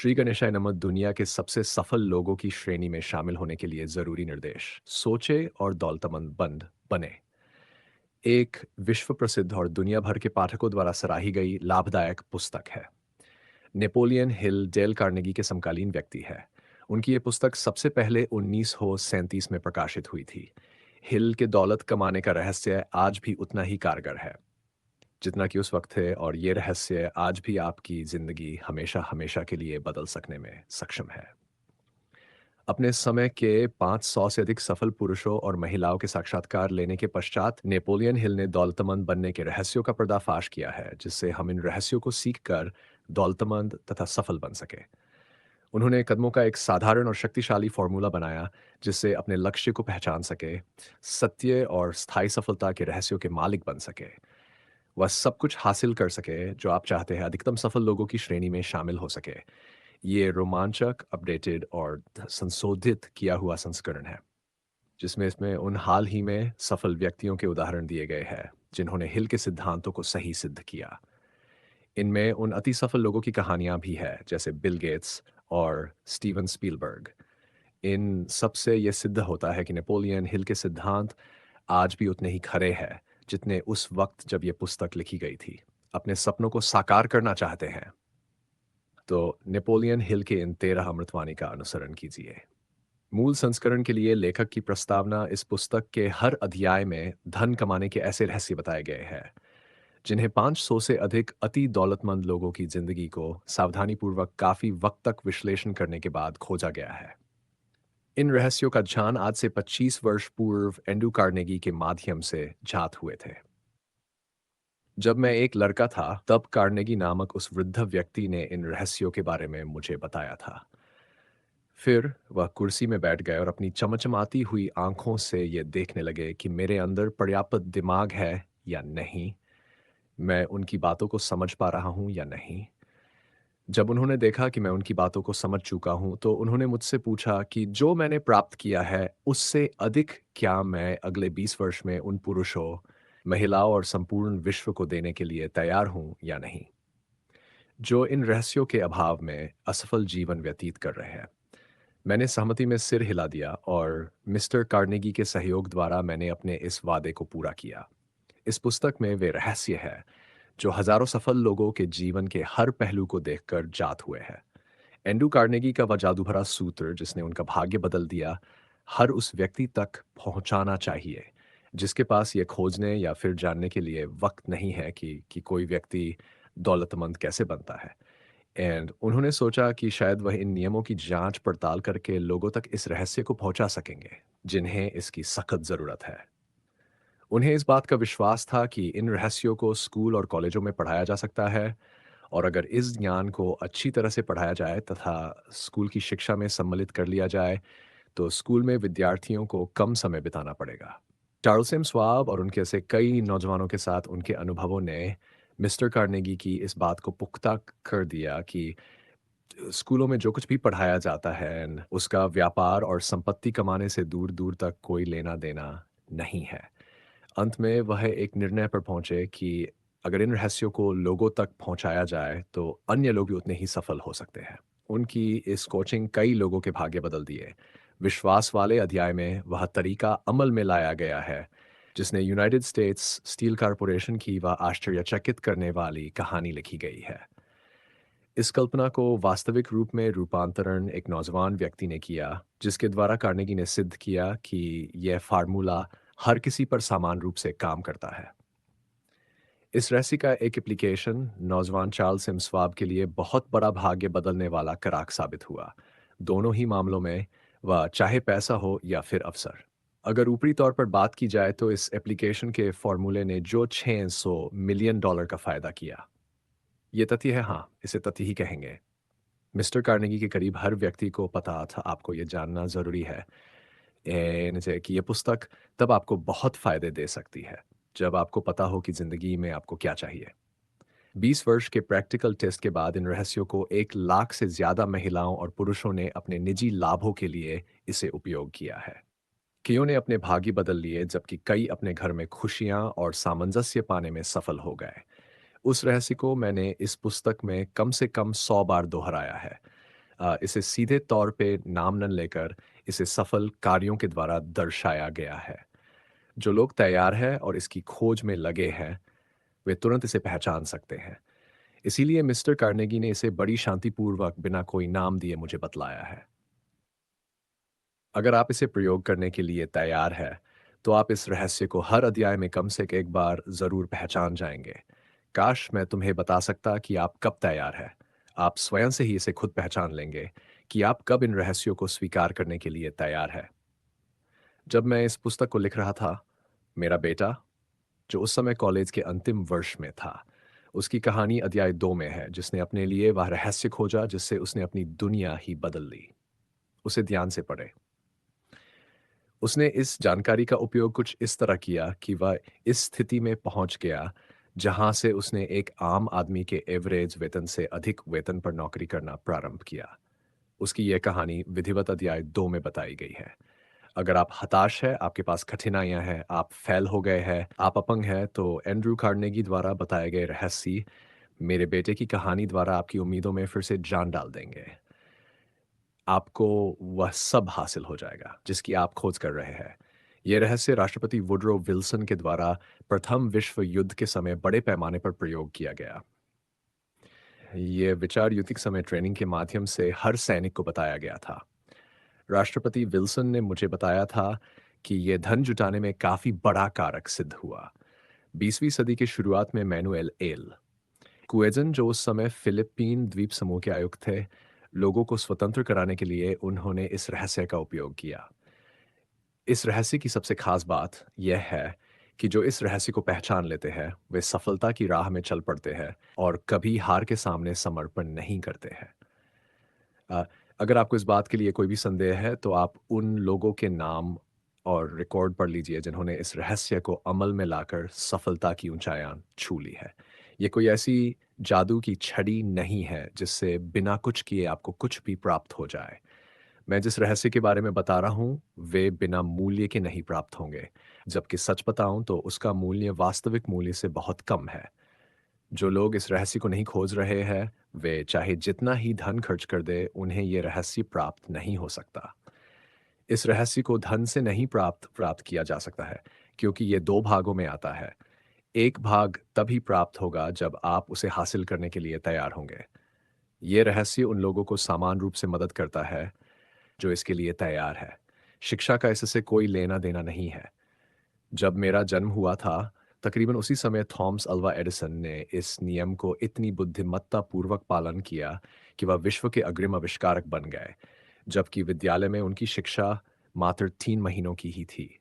श्री गणेशाय नमः दुनिया के सबसे सफल लोगों की श्रेणी में शामिल होने के लिए जरूरी निर्देश सोचे और दौलतमंद बंद बने। एक विश्व प्रसिद्ध और दुनिया भर के पाठकों द्वारा सराही गई लाभदायक पुस्तक है। नेपोलियन हिल डेल कार्नेगी के समकालीन व्यक्ति है। उनकी ये पुस्तक सबसे पहले 1937 में प्रकाशित हुई थी। हिल के दौलत कमाने का रहस्य आज भी उतना ही कारगर है जितना कि उस वक्त है, और ये रहस्य आज भी आपकी जिंदगी हमेशा हमेशा के लिए बदल सकने में सक्षम है। अपने समय के 500 से अधिक सफल पुरुषों और महिलाओं के साक्षात्कार लेने के पश्चात नेपोलियन हिल ने दौलतमंद बनने के रहस्यों का पर्दाफाश किया है, जिससे हम इन रहस्यों को सीखकर दौलतमंद तथा सफल बन सके। उन्होंने कदमों का एक साधारण और शक्तिशाली फॉर्मूला बनाया, जिससे अपने लक्ष्य को पहचान सके, सत्य और स्थायी सफलता के रहस्यों के मालिक बन सके, वह सब कुछ हासिल कर सके जो आप चाहते हैं, अधिकतम सफल लोगों की श्रेणी में शामिल हो सके। ये रोमांचक, अपडेटेड और संशोधित किया हुआ संस्करण है, जिसमें इसमें उन हाल ही में सफल व्यक्तियों के उदाहरण दिए गए हैं, जिन्होंने हिल के सिद्धांतों को सही सिद्ध किया। इनमें उन अति सफल लोगों की कहानियां भी हैं, जैसे बिल गेट्स और स्टीवन स्पीलबर्ग। इन सबसे ये सिद्ध होता है कि नेपोलियन हिल के सिद्धांत आज भी उतने ही खरे हैं, जितने उस वक्त जब ये पुस्तक लिखी गई थी। अपने सपनों को साकार करना चाहते हैं तो नेपोलियन हिल के इन 13 अमृतवाणी का अनुसरण कीजिए। मूल संस्करण के लिए लेखक की प्रस्तावना इस पुस्तक के हर अध्याय में धन कमाने के ऐसे रहस्य बताए गए हैं, जिन्हें 500 से अधिक अति दौलतमंद लोगों की जिंदगी को सावधानीपूर्वक काफी वक्त तक विश्लेषण करने के बाद खोजा गया है। इन रहस्यों का ध्यान आज से 25 वर्ष पूर्व एंड्रू कार्नेगी के माध्यम से जात हुए थे। जब मैं एक लड़का था, तब कार्नेगी नामक उस वृद्ध व्यक्ति ने इन रहस्यों के बारे में मुझे बताया था। फिर वह कुर्सी में बैठ गए और अपनी चमचमाती हुई आंखों से ये देखने लगे कि मेरे अंदर पर्याप्त दिमाग है या नहीं, मैं उनकी बातों को समझ पा रहा हूँ या नहीं। जब उन्होंने देखा कि मैं उनकी बातों को समझ चुका हूँ, तो उन्होंने मुझसे पूछा कि जो मैंने प्राप्त किया है, उससे अधिक क्या मैं अगले 20 वर्ष में उन पुरुषों, महिलाओं और संपूर्ण विश्व को देने के लिए तैयार हूँ या नहीं, जो इन रहस्यों के अभाव में असफल जीवन व्यतीत कर रहे हैं। मैंने सहमति में सिर हिला दिया और मिस्टर कार्नेगी के सहयोग द्वारा मैंने अपने इस वादे को पूरा किया। इस पुस्तक में वे रहस्य है जो हजारों सफल लोगों के जीवन के हर पहलू को देखकर जात हुए हैं। एंड्रू कार्नेगी का वह जादू भरा सूत्र जिसने उनका भाग्य बदल दिया, हर उस व्यक्ति तक पहुंचाना चाहिए जिसके पास ये खोजने या फिर जानने के लिए वक्त नहीं है कि कोई व्यक्ति दौलतमंद कैसे बनता है। एंड उन्होंने सोचा कि शायद वह इन नियमों की जांच पड़ताल करके लोगों तक इस रहस्य को पहुंचा सकेंगे, जिन्हें इसकी सख्त जरूरत है। उन्हें इस बात का विश्वास था कि इन रहस्यों को स्कूल और कॉलेजों में पढ़ाया जा सकता है, और अगर इस ज्ञान को अच्छी तरह से पढ़ाया जाए तथा स्कूल की शिक्षा में सम्मिलित कर लिया जाए, तो स्कूल में विद्यार्थियों को कम समय बिताना पड़ेगा। चार्ल्स एम स्वाब और उनके ऐसे कई नौजवानों के साथ उनके अनुभवों ने मिस्टर कार्नेगी की इस बात को पुख्ता कर दिया कि स्कूलों में जो कुछ भी पढ़ाया जाता है उसका व्यापार और संपत्ति कमाने से दूर दूर तक कोई लेना देना नहीं है। अंत में वह एक निर्णय पर पहुंचे कि अगर इन रहस्यों को लोगों तक पहुंचाया जाए तो अन्य लोग भी उतने ही सफल हो सकते हैं। उनकी इस कोचिंग कई लोगों के भाग्य बदल दिए। विश्वास वाले अध्याय में वह तरीका अमल में लाया गया है जिसने यूनाइटेड स्टेट्स स्टील कॉरपोरेशन की वह आश्चर्यचकित करने वाली कहानी लिखी गई है। इस कल्पना को वास्तविक रूप में रूपांतरण एक नौजवान व्यक्ति ने किया, जिसके द्वारा कार्नेगी ने सिद्ध किया कि यह फार्मूला हर किसी पर समान रूप से काम करता है। इस रहस्य का एक एप्लीकेशन नौजवान चार्ल्स एम स्वाब के लिए बहुत बड़ा भाग्य बदलने वाला कराक साबित हुआ। दोनों ही मामलों में, वह चाहे पैसा हो या फिर अवसर। अगर ऊपरी तौर पर बात की जाए तो इस एप्लीकेशन के फॉर्मूले ने जो 600 मिलियन डॉलर का फायदा किया, ये तथ्य है, हाँ, इसे तथ्य ही कहेंगे। मिस्टर कार्नेगी के करीब हर व्यक्ति को पता था, आपको ये जानना ज़रूरी है जैसे कि ये पुस्तक तब आपको बहुत फ़ायदे दे सकती है, जब आपको पता हो कि ज़िंदगी में आपको क्या चाहिए। 20 वर्ष के प्रैक्टिकल टेस्ट के बाद इन रहस्यों को 1 लाख से ज़्यादा महिलाओं और पुरुषों ने अपने निजी लाभों के लिए इसे उपयोग किया है। कइयों ने अपने भाग्य बदल लिए, जबकि कई अपने घर में खुशियाँ और सामंजस्य पाने में सफल हो गए। उस रहस्य को मैंने इस पुस्तक में कम से कम 100 बार दोहराया है। इसे सीधे तौर पे नाम न लेकर इसे सफल कार्यों के द्वारा दर्शाया गया है। जो लोग तैयार हैं और इसकी खोज में लगे हैं, वे तुरंत इसे पहचान सकते हैं। इसीलिए मिस्टर कार्नेगी ने इसे बड़ी शांतिपूर्वक बिना कोई नाम दिए मुझे बतलाया है। अगर आप इसे प्रयोग करने के लिए तैयार हैं, तो आप इस रहस्य को हर अध्याय में कम से एक बार ज़रूर पहचान जाएंगे। काश मैं तुम्हें बता सकता कि आप कब तैयार हैं। आप स्वयं से ही इसे खुद पहचान लेंगे कि आप कब इन रहस्यों को स्वीकार करने के लिए तैयार हैं। जब मैं इस पुस्तक को लिख रहा था, मेरा बेटा, जो उस समय कॉलेज के अंतिम वर्ष में था, उसकी कहानी अध्याय 2 में है, जिसने अपने लिए वह रहस्य खोजा जिससे उसने अपनी दुनिया ही बदल ली। उसे ध्यान से पढ़े। उसने इस जानकारी का उपयोग कुछ इस तरह किया कि वह इस स्थिति में पहुंच गया जहां से उसने एक आम आदमी के एवरेज वेतन से अधिक वेतन पर नौकरी करना प्रारंभ किया। उसकी यह कहानी विधिवत अध्याय 2 में बताई गई है। अगर आप हताश हैं, आपके पास कठिनाइयां हैं, आप फेल हो गए हैं, आप अपंग हैं, तो एंड्रू कार्नेगी द्वारा बताए गए रहस्य मेरे बेटे की कहानी द्वारा आपकी उम्मीदों में फिर से जान डाल देंगे। आपको वह सब हासिल हो जाएगा जिसकी आप खोज कर रहे हैं। ये रहस्य राष्ट्रपति वुडरो विल्सन के द्वारा प्रथम विश्व युद्ध के समय बड़े पैमाने पर प्रयोग किया गया। ये विचार युतिक समय ट्रेनिंग के माध्यम से हर सैनिक को बताया गया था। राष्ट्रपति विल्सन ने मुझे बताया था कि यह धन जुटाने में काफी बड़ा कारक सिद्ध हुआ। 20वीं सदी की शुरुआत में मैनुएल एल कुएजन, जो उस समय फिलिपीन द्वीप समूह के आयुक्त थे, लोगों को स्वतंत्र कराने के लिए उन्होंने इस रहस्य का उपयोग किया। इस रहस्य की सबसे खास बात यह है कि जो इस रहस्य को पहचान लेते हैं, वे सफलता की राह में चल पड़ते हैं और कभी हार के सामने समर्पण नहीं करते हैं। अ, अगर आपको इस बात के लिए कोई भी संदेह है, तो आप उन लोगों के नाम और रिकॉर्ड पढ़ लीजिए जिन्होंने इस रहस्य को अमल में लाकर सफलता की ऊंचाइयां छू ली है। ये कोई ऐसी जादू की छड़ी नहीं है जिससे बिना कुछ किए आपको कुछ भी प्राप्त हो जाए। मैं जिस रहस्य के बारे में बता रहा हूँ, वे बिना मूल्य के नहीं प्राप्त होंगे। जबकि सच बताऊँ तो उसका मूल्य वास्तविक मूल्य से बहुत कम है। जो लोग इस रहस्य को नहीं खोज रहे हैं, वे चाहे जितना ही धन खर्च कर दें, उन्हें ये रहस्य प्राप्त नहीं हो सकता। इस रहस्य को धन से नहीं प्राप्त प्राप्त किया जा सकता है, क्योंकि ये 2 भागों में आता है। एक भाग तभी प्राप्त होगा जब आप उसे हासिल करने के लिए तैयार होंगे। ये रहस्य उन लोगों को समान रूप से मदद करता है जो इसके लिए तैयार है। शिक्षा का इससे कोई लेना-देना नहीं है। जब मेरा जन्म हुआ था, तकरीबन उसी समय थॉमस अल्वा एडिसन ने इस नियम को इतनी बुद्धिमत्तापूर्वक पालन किया कि वह विश्व के अग्रिम आविष्कारक बन गए, जबकि विद्यालय में उनकी शिक्षा मात्र 3 महीनों की ही थी।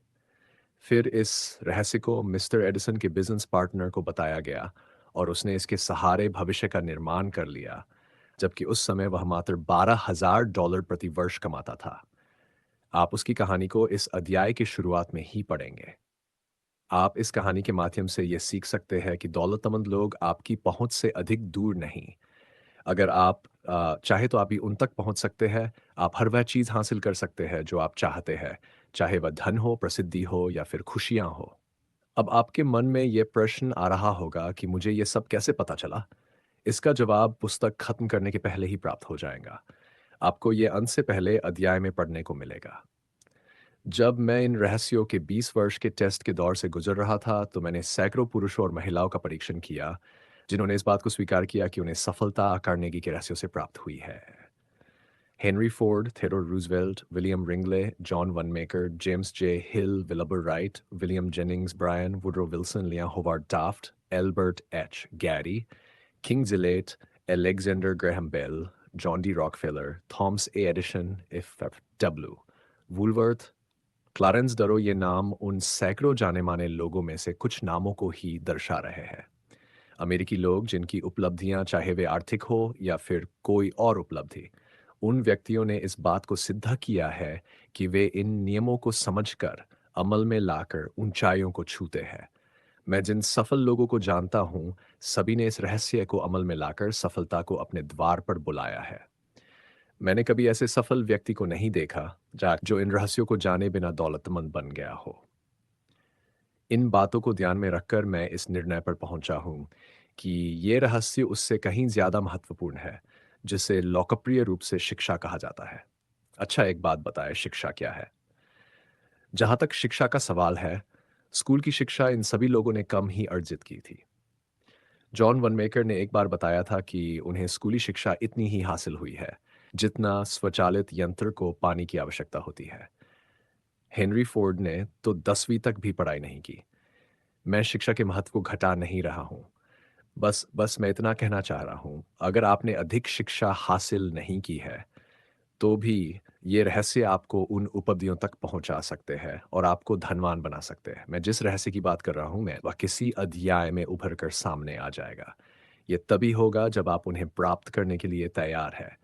फिर इस रहस्य को मिस्टर एडिसन के बिज़नेस पार्टनर को बताया गया और उसने इसके सहारे भविष्य का निर्माण कर लिया, जबकि उस समय वह मात्र $12,000 प्रति वर्ष कमाता था। आप उसकी कहानी को इस अध्याय की शुरुआत में ही पढ़ेंगे। आप इस कहानी के माध्यम से ये सीख सकते हैं कि दौलतमंद लोग आपकी पहुंच से अधिक दूर नहीं। अगर आप चाहे तो आप भी उन तक पहुंच सकते हैं। आप हर वह चीज़ हासिल कर सकते हैं जो आप चाहते हैं, चाहे वह धन हो, प्रसिद्धि हो या फिर खुशियां हो। अब आपके मन में ये प्रश्न आ रहा होगा कि मुझे ये सब कैसे पता चला? इसका जवाब पुस्तक खत्म करने के पहले ही प्राप्त हो जाएगा। आपको ये अंत से पहले अध्याय में पढ़ने को मिलेगा। जब मैं इन रहस्यों के 20 वर्ष के टेस्ट के दौर से गुजर रहा था, तो मैंने सैकड़ों पुरुषों और महिलाओं का परीक्षण किया, जिन्होंने इस बात को स्वीकार किया कि उन्हें सफलता कार्नेगी के रहस्यों से प्राप्त हुई है। Henry Ford, Theodore Roosevelt, William Wrigley, John Wanamaker, James J Hill, Wilbur Wright, William Jennings Bryan, Woodrow Wilson, लिया Howard Taft, Elbert H Gary, King Gillette, Alexander Graham Bell, John D Rockefeller, Thomas A Edison, F W Woolworth, Clarence Darrow, ये नाम उन सैकड़ों जाने-माने लोगों में से कुछ नामों को ही दर्शा रहे हैं। अमेरिकी लोग जिनकी उपलब्धियां, चाहे वे आर्थिक हो या फिर कोई और उपलब्धि, उन व्यक्तियों ने इस बात को सिद्ध किया है कि वे इन नियमों को समझकर, अमल में लाकर ऊंचाइयों को छूते हैं। मैं जिन सफल लोगों को जानता हूं, सभी ने इस रहस्य को अमल में लाकर सफलता को अपने द्वार पर बुलाया है। मैंने कभी ऐसे सफल व्यक्ति को नहीं देखा जो इन रहस्यों को जाने बिना दौलतमंद बन गया हो। इन बातों को ध्यान में रखकर मैं इस निर्णय पर पहुंचा हूं कि ये रहस्य उससे कहीं ज्यादा महत्वपूर्ण है, जिसे लोकप्रिय रूप से शिक्षा कहा जाता है। अच्छा, एक बात बताएं, शिक्षा क्या है? जहाँ तक शिक्षा का सवाल है, स्कूल की शिक्षा इन सभी लोगों ने कम ही अर्जित की थी। जॉन वनमेकर ने एक बार बताया था कि उन्हें स्कूली शिक्षा इतनी ही हासिल हुई है, जितना स्वचालित यंत्र को पानी की आवश्यकता होती है। हेनरी फोर्ड ने तो 10वीं तक भी पढ़ाई नहीं की। मैं शिक्षा के महत्व को घटा नहीं रहा हूँ। बस बस मैं इतना कहना चाह रहा हूँ, अगर आपने अधिक शिक्षा हासिल नहीं की है, तो भी ये रहस्य आपको उन उपलब्धियों तक पहुंचा सकते हैं और आपको धनवान बना सकते हैं। मैं जिस रहस्य की बात कर रहा हूं, मैं वह किसी अध्याय में उभर कर सामने आ जाएगा। ये तभी होगा जब आप उन्हें प्राप्त करने के लिए तैयार हैं।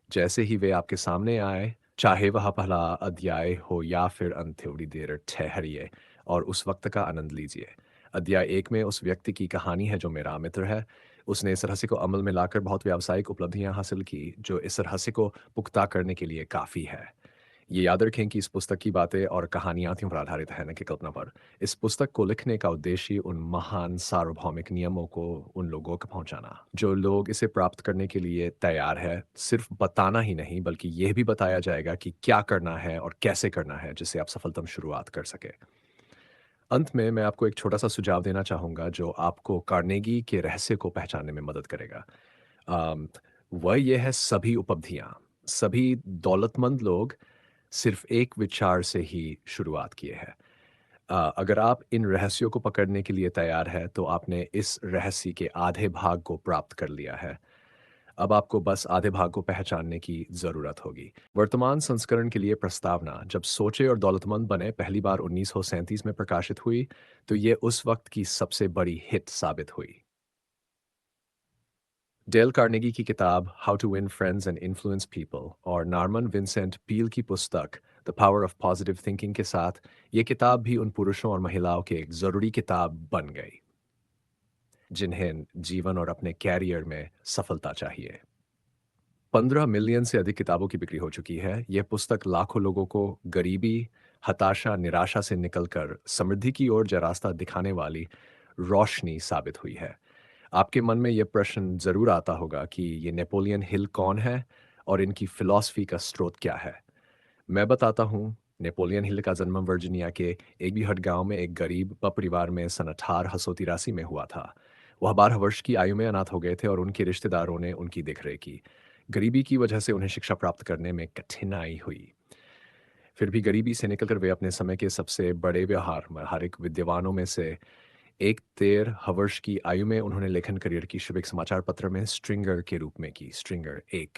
जैसे ही वे आपके सामने आए, चाहे वह पहला अध्याय हो या फिर अंत, थोड़ी देर ठहरिए और उस वक्त का आनंद लीजिए। अध्याय 1 में उस व्यक्ति की कहानी है जो मेरा मित्र है। उसने इस रहस्य को अमल में लाकर बहुत व्यावसायिक उपलब्धियां हासिल की, जो इस रहस्य को पुख्ता करने के लिए काफ़ी है। ये याद रखें कि इस पुस्तक की बातें और कहानियाँ थीं पर आधारित है, न कि कल्पना पर। इस पुस्तक को लिखने का उद्देश्य उन महान सार्वभौमिक नियमों को उन लोगों को पहुँचाना, जो लोग इसे प्राप्त करने के लिए तैयार है। सिर्फ बताना ही नहीं, बल्कि यह भी बताया जाएगा कि क्या करना है और कैसे करना है, जिससे आप सफलतम शुरुआत कर सकें। अंत में मैं आपको एक छोटा-सा सुझाव देना चाहूँगा, जो आपको कार्नेगी के रहस्य को पहचानने में मदद करेगा। अम, वह ये है, सभी उपलब्धियाँ, सभी दौलतमंद लोग सिर्फ एक विचार से ही शुरुआत किए हैं। अगर आप इन रहस्यों को पकड़ने के लिए तैयार हैं, तो आपने इस रहस्य के आधे भाग को प्राप्त कर लिया है। अब आपको बस आधे भाग को पहचानने की ज़रूरत होगी। वर्तमान संस्करण के लिए प्रस्तावना जब सोचे और दौलतमंद बने पहली बार 1937 में प्रकाशित हुई, तो ये उस वक्त की सबसे बड़ी हिट साबित हुई। डेल कार्नेगी की किताब how to win friends and influence people और नॉर्मन विंसेंट पील की पुस्तक the power of positive thinking के साथ ये किताब भी उन पुरुषों और महिलाओं की एक ज़रूरी किताब बन गई, जिन्हें जीवन और अपने कैरियर में सफलता चाहिए। 15 मिलियन से अधिक किताबों की बिक्री हो चुकी है। यह पुस्तक लाखों लोगों को गरीबी, हताशा, निराशा से निकलकर समृद्धि की ओर जो रास्ता दिखाने वाली रोशनी साबित हुई है। आपके मन में यह प्रश्न ज़रूर आता होगा कि ये नेपोलियन हिल कौन है और इनकी फ़िलॉसफ़ी का स्रोत क्या है? मैं बताता हूँ। नेपोलियन हिल का जन्म वर्जीनिया के एक बीहट गांव में एक गरीब परिवार में सन 1883 में हुआ था। वह 12 वर्ष की आयु में अनाथ हो गए थे और उनके रिश्तेदारों ने उनकी देखरेख की। गरीबी की वजह से उन्हें शिक्षा प्राप्त करने में कठिनाई हुई। फिर भी गरीबी से निकलकर वे अपने समय के सबसे बड़े व्यावहारिक विद्वानों में से एक 13 वर्ष की आयु में उन्होंने लेखन करियर की शुरुआत समाचार पत्र में स्ट्रिंगर के रूप में की। स्ट्रिंगर एक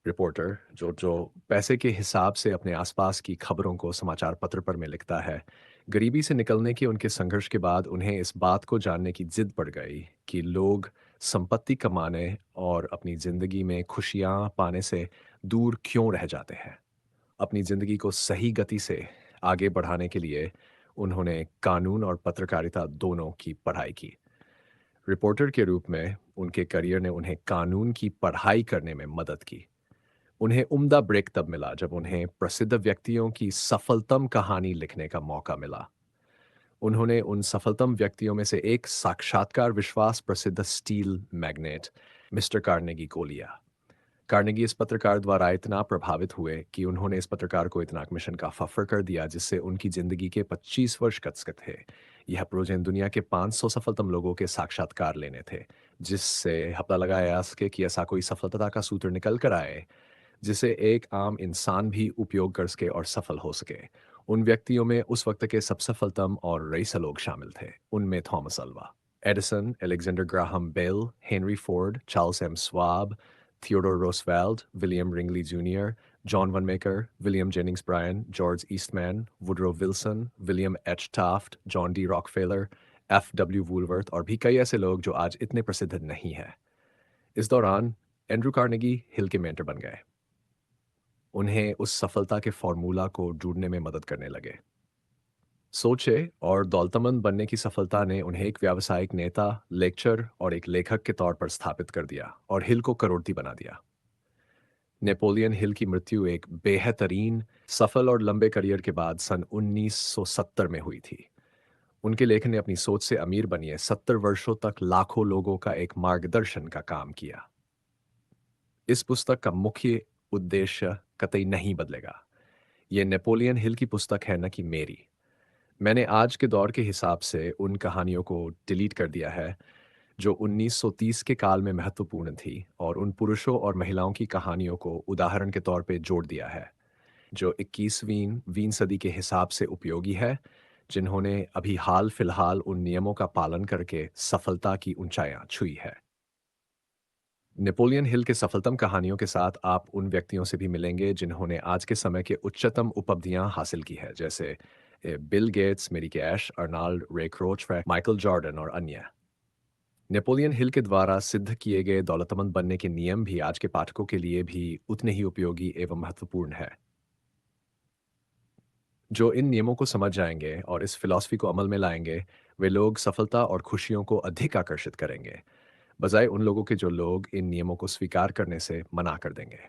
रिपोर्टर जो पैसे के हिसाब से अपने आसपास की खबरों को समाचार पत्र पर में लिखता है। गरीबी से निकलने के उनके संघर्ष के बाद उन्हें इस बात को जानने की जिद पड़ गई कि लोग संपत्ति कमाने और अपनी जिंदगी में खुशियां पाने से दूर क्यों रह जाते हैं। अपनी जिंदगी को सही गति से आगे बढ़ाने के लिए उन्होंने कानून और पत्रकारिता दोनों की पढ़ाई की। रिपोर्टर के रूप में उनके करियर ने उन्हें कानून की पढ़ाई करने में मदद की। उन्हें उम्दा ब्रेक तब मिला जब उन्हें प्रसिद्ध व्यक्तियों की सफलतम कहानी लिखने का मौका मिला। उन्होंने उन सफलतम व्यक्तियों में से एक साक्षात्कार विश्वास प्रसिद्ध स्टील मैग्नेट मिस्टर कार्नेगी को लिया। कार्नेगी इस पत्रकार द्वारा इतना प्रभावित हुए कि उन्होंने इस पत्रकार को इतना मिशन का ऑफर कर दिया, जिससे उनकी जिंदगी के 25 वर्ष कट थे। यह प्रोजेक्ट दुनिया के 500 सफलतम लोगों के साक्षात्कार लेने थे, जिससे पता लगाया जा सके कि ऐसा कोई सफलता का सूत्र निकल कर आए जिसे एक आम इंसान भी उपयोग कर सके और सफल हो सके। उन व्यक्तियों में उस वक्त के सबसे सफलतम और रईस लोग शामिल थे। उनमें Thomas Alva Edison, Alexander Graham Bell, Henry Ford, Charles M Schwab, Theodore Roosevelt, William Wrigley junior, John Wanamaker, William Jennings Bryan, George Eastman, Woodrow Wilson, William H Taft, John D Rockefeller, F W Woolworth और भी कई ऐसे लोग जो आज इतने प्रसिद्ध नहीं हैं। इस दौरान एंड्रू कार्नेगी हिल के मेंटर बन गए। उन्हें उस सफलता के फॉर्मूला को ढूंढने में मदद करने लगे। सोचे और दौलतमंद बनने की सफलता ने उन्हें एक व्यावसायिक नेता, लेक्चर और एक लेखक के तौर पर स्थापित कर दिया और हिल को करोड़पति बना दिया। नेपोलियन हिल की मृत्यु एक बेहतरीन, सफल और लंबे करियर के बाद सन 1970 में हुई थी। उनके लेखन ने अपनी सोच से अमीर बनिए 70 वर्षों तक लाखों लोगों का एक मार्गदर्शन का काम किया। इस पुस्तक का मुख्य उद्देश्य कतई नहीं बदलेगा। ये नेपोलियन हिल की पुस्तक है, न कि मेरी। मैंने आज के दौर के हिसाब से उन कहानियों को डिलीट कर दिया है जो 1930 के काल में महत्वपूर्ण थी, और उन पुरुषों और महिलाओं की कहानियों को उदाहरण के तौर पे जोड़ दिया है जो 21वीं सदी के हिसाब से उपयोगी है, जिन्होंने अभी हाल फिलहाल उन नियमों का पालन करके सफलता की ऊंचाइयां छुई है। नेपोलियन हिल के सफलतम कहानियों के साथ आप उन व्यक्तियों से भी मिलेंगे जिन्होंने आज के समय के उच्चतम उपलब्धियां हासिल की है, जैसे बिल गेट्स, मेरी कैश, अर्नाल्ड रे क्रोचफैक, माइकल जॉर्डन और अन्य। नेपोलियन हिल के द्वारा सिद्ध किए गए दौलतमंद बनने के नियम भी आज के पाठकों के लिए भी उतने ही उपयोगी एवं महत्वपूर्ण है। जो इन नियमों को समझ जाएंगे और इस फिलॉसफी को अमल में लाएंगे, वे लोग सफलता और खुशियों को अधिक आकर्षित करेंगे, बजाय उन लोगों के जो लोग इन नियमों को स्वीकार करने से मना कर देंगे।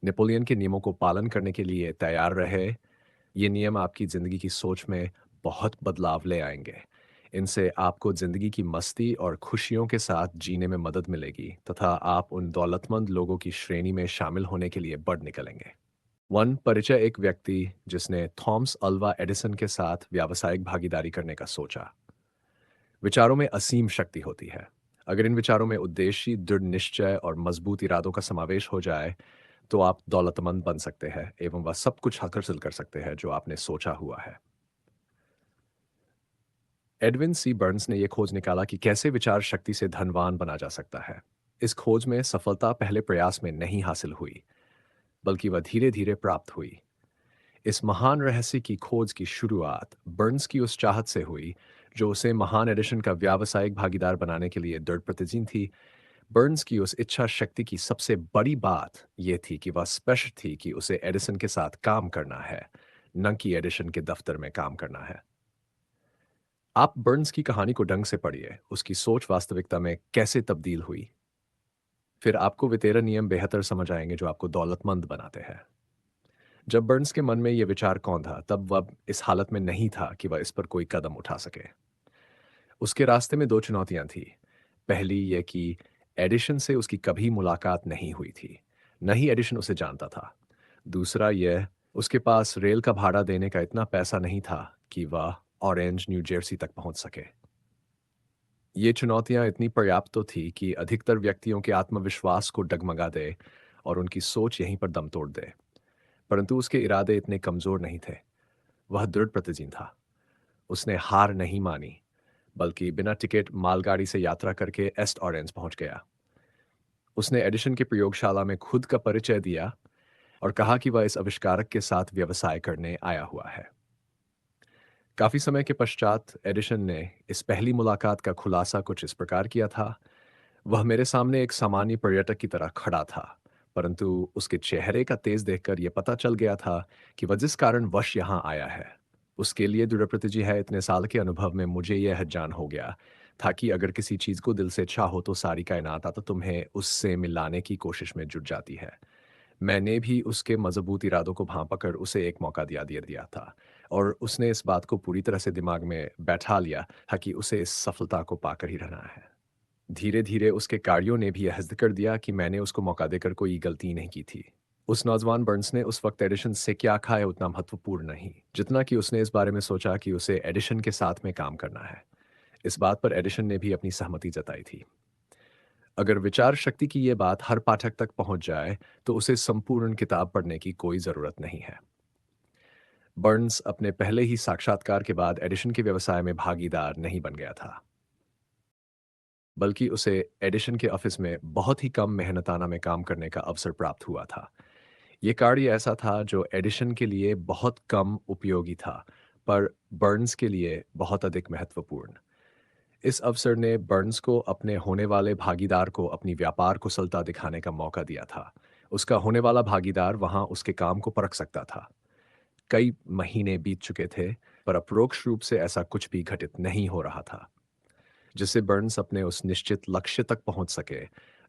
नेपोलियन के नियमों को पालन करने के लिए तैयार रहे। ये नियम आपकी ज़िंदगी की सोच में बहुत बदलाव ले आएंगे। इनसे आपको ज़िंदगी की मस्ती और खुशियों के साथ जीने में मदद मिलेगी, तथा आप उन दौलतमंद लोगों की श्रेणी में शामिल होने के लिए बढ़ निकलेंगे। वन परिचय एक व्यक्ति जिसने थॉमस अल्वा एडिसन के साथ व्यावसायिक भागीदारी करने का सोचा। विचारों में असीम शक्ति होती है। अगर इन विचारों में उद्देश्य, दृढ़ निश्चय और मजबूत इरादों का समावेश हो जाए, तो आप दौलतमंद बन सकते हैं एवं वह सब कुछ हासिल कर सकते हैं जो आपने सोचा हुआ है। एडविन सी बर्न्स ने यह खोज निकाला कि कैसे विचार शक्ति से धनवान बना जा सकता है। इस खोज में सफलता पहले प्रयास में नहीं हासिल हुई, बल्कि वह धीरे धीरे प्राप्त हुई। इस महान रहस्य की खोज की शुरुआत बर्न्स की उस चाहत से हुई जो उसे महान एडिशन का व्यावसायिक भागीदार बनाने के लिए दृढ़ प्रतिज्ञ थी। बर्न्स की उस इच्छा शक्ति की सबसे बड़ी बात यह थी कि वह स्पष्ट थी कि उसे एडिसन के साथ काम करना है, न कि एडिशन के दफ्तर में काम करना है। आप बर्न्स की कहानी को ढंग से पढ़िए, उसकी सोच वास्तविकता में कैसे तब्दील हुई। फिर आपको वितेरा नियम बेहतर समझ आएंगे जो आपको दौलतमंद बनाते हैं। जब बर्न्स के मन में यह विचार कौन था, तब वह इस हालत में नहीं था कि वह इस पर कोई कदम उठा सके। उसके रास्ते में दो चुनौतियां थी। पहली यह कि एडिशन से उसकी कभी मुलाकात नहीं हुई थी, न ही एडिशन उसे जानता था। दूसरा यह, उसके पास रेल का भाड़ा देने का इतना पैसा नहीं था कि वह ऑरेंज, न्यू जर्सी तक पहुंच सके। ये चुनौतियां इतनी पर्याप्त तो थी कि अधिकतर व्यक्तियों के आत्मविश्वास को डगमगा दे और उनकी सोच यहीं पर दम तोड़ दे। परंतु उसके इरादे इतने कमजोर नहीं थे। वह दृढ़ प्रतिज्ञ था। उसने हार नहीं मानी, बल्कि बिना टिकट मालगाड़ी से यात्रा करके एस्ट ऑरेंज पहुंच गया। उसने एडिशन की प्रयोगशाला में खुद का परिचय दिया और कहा कि वह इस आविष्कारक के साथ व्यवसाय करने आया हुआ है। काफी समय के पश्चात एडिशन ने इस पहली मुलाकात का खुलासा कुछ इस प्रकार किया था। वह मेरे सामने एक सामान्य पर्यटक की तरह खड़ा था, परंतु उसके चेहरे का तेज देखकर यह पता चल गया था कि वह जिस कारण वश यहाँ आया है, उसके लिए दृढ़ प्रतिज्ञ है। इतने साल के अनुभव में मुझे यह जान हो गया था कि अगर किसी चीज को दिल से चाहो तो सारी कायनात तो तुम्हें उससे मिलाने की कोशिश में जुट जाती है। मैंने भी उसके मजबूत इरादों को भांप कर उसे एक मौका दिया था, और उसने इस बात को पूरी तरह से दिमाग में बैठा लिया था कि उसे इस सफलता को पाकर ही रहना है। धीरे धीरे उसके कार्यों ने भी यह सिद्ध कर दिया कि मैंने उसको मौका देकर कोई गलती नहीं की थी। उस नौजवान बर्न्स ने उस वक्त एडिशन से क्या खाया उतना महत्वपूर्ण नहीं, जितना कि उसने इस बारे में सोचा कि उसे एडिशन के साथ में काम करना है। इस बात पर एडिशन ने भी अपनी सहमति जताई थी। अगर विचार शक्ति की ये बात हर पाठक तक पहुंच जाए, तो उसे संपूर्ण किताब पढ़ने की कोई जरूरत नहीं है। बर्न्स अपने पहले ही साक्षात्कार के बाद एडिशन के व्यवसाय में भागीदार नहीं बन गया था, बल्कि उसे एडिशन के ऑफिस में बहुत ही कम मेहनताना में काम करने का अवसर प्राप्त हुआ था। ये कार्य ऐसा था जो एडिशन के लिए बहुत कम उपयोगी था, पर बर्न्स के लिए बहुत अधिक महत्वपूर्ण। इस अवसर ने बर्न्स को अपने होने वाले भागीदार को अपनी व्यापार कुशलता दिखाने का मौका दिया था। उसका होने वाला भागीदार वहां उसके काम को परख सकता था। कई महीने बीत चुके थे, पर अप्रोक्ष रूप से ऐसा कुछ भी घटित नहीं हो रहा था जिससे बर्न्स अपने उस निश्चित लक्ष्य तक पहुंच सके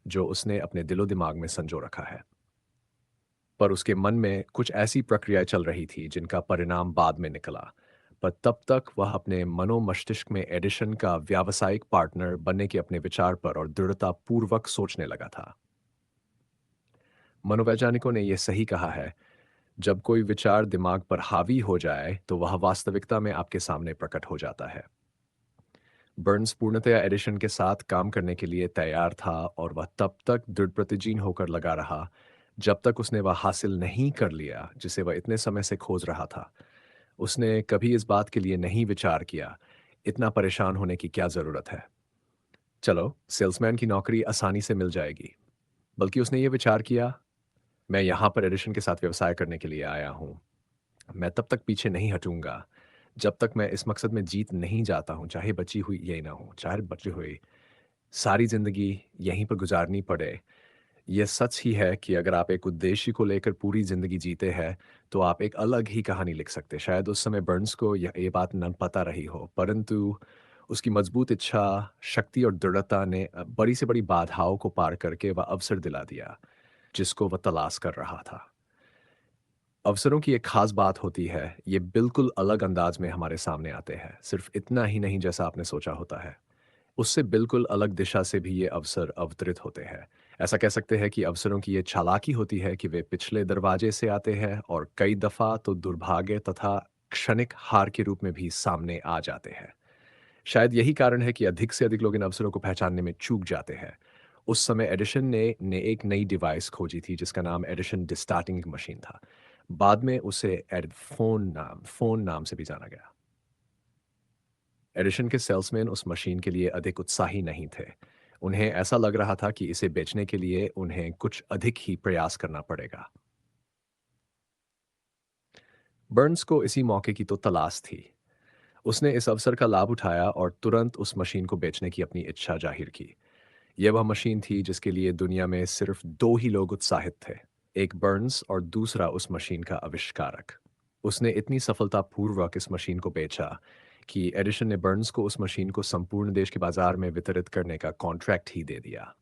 जो उसने अपने दिलो दिमाग में संजो रखा है। पर उसके मन में कुछ ऐसी प्रक्रियाएं चल रही थी जिनका परिणाम बाद में निकला। पर तब तक वह अपने मनो मस्तिष्क में एडिशन का व्यावसायिक पार्टनर बनने के अपने विचार पर और दृढ़ता पूर्वक सोचने लगा था। मनोवैज्ञानिकों ने यह सही कहा है, जब कोई विचार दिमाग पर हावी हो जाए तो वह वास्तविकता में आपके सामने प्रकट हो जाता है। बर्न्स पूर्णतया एडिशन के साथ काम करने के लिए तैयार था और वह तब तक दृढ़ प्रतिजीन होकर लगा रहा जब तक उसने वह हासिल नहीं कर लिया जिसे वह इतने समय से खोज रहा था। उसने कभी इस बात के लिए नहीं विचार किया, इतना परेशान होने की क्या ज़रूरत है? चलो, सेल्समैन की नौकरी आसानी से मिल जाएगी। बल्कि उसने ये विचार किया, मैं यहाँ पर एडिशन के साथ व्यवसाय करने के लिए आया हूँ। मैं तब तक पीछे नहीं हटूँगा, जब तक मैं इस मकसद में जीत नहीं जाता हूँ, चाहे बची हुई ये ना हो, चाहे बची हुई सारी ज़िंदगी यहीं पर गुज़ारनी पड़े। ये सच ही है कि अगर आप एक उद्देश्य को लेकर पूरी ज़िंदगी जीते हैं, तो आप एक अलग ही कहानी लिख सकते हैं। शायद उस समय बर्न्स को ये बात न पता रही हो, परंतु उसकी मज़बूत इच्छा, शक्ति और दृढ़ता ने बड़ी से बड़ी बाधाओं को पार करके वह अवसर दिला दिया, जिसको वह तलाश कर रहा था। अवसरों की एक ख़ास बात होती है, ये बिल्कुल अलग अंदाज़ में हमारे सामने आते हैं। सिर्फ़ इतना ही नहीं जैसा आपने सोचा होता है। उससे बिल्कुल अलग दिशा से भी ये अवसर अवतरित होते हैं। ऐसा कह सकते हैं कि अवसरों की ये चालाकी होती है कि वे पिछले दरवाजे से आते हैं और कई दफ़ा तो दुर्भाग्य तथा क्षणिक हार के रूप में भी सामने आ जाते हैं। शायद यही कारण है कि अधिक से अधिक लोग इन अवसरों को पहचानने में चूक जाते हैं। उस समय एडिशन ने एक नई डिवाइस खोजी थी जिसका नाम एडिशन डिस्टार्टिंग मशीन था। बाद में उसे फ़ोन नाम से भी जाना गया। एडिशन के सेल्समैन उस मशीन के लिए अधिक उत्साही नहीं थे। उन्हें ऐसा लग रहा था कि इसे बेचने के लिए उन्हें कुछ अधिक ही प्रयास करना पड़ेगा। बर्न्स को इसी मौके की तो तलाश थी। उसने इस अवसर का लाभ उठाया और तुरंत उस मशीन को बेचने की अपनी इच्छा जाहिर की। यह वह मशीन थी जिसके लिए दुनिया में सिर्फ दो ही लोग उत्साहित थे, एक बर्न्स और दूसरा उस मशीन का आविष्कारक। उसने इतनी सफलतापूर्वक इस मशीन को बेचा कि एडिशन ने बर्न्स को उस मशीन को संपूर्ण देश के बाजार में वितरित करने का कॉन्ट्रैक्ट ही दे दिया।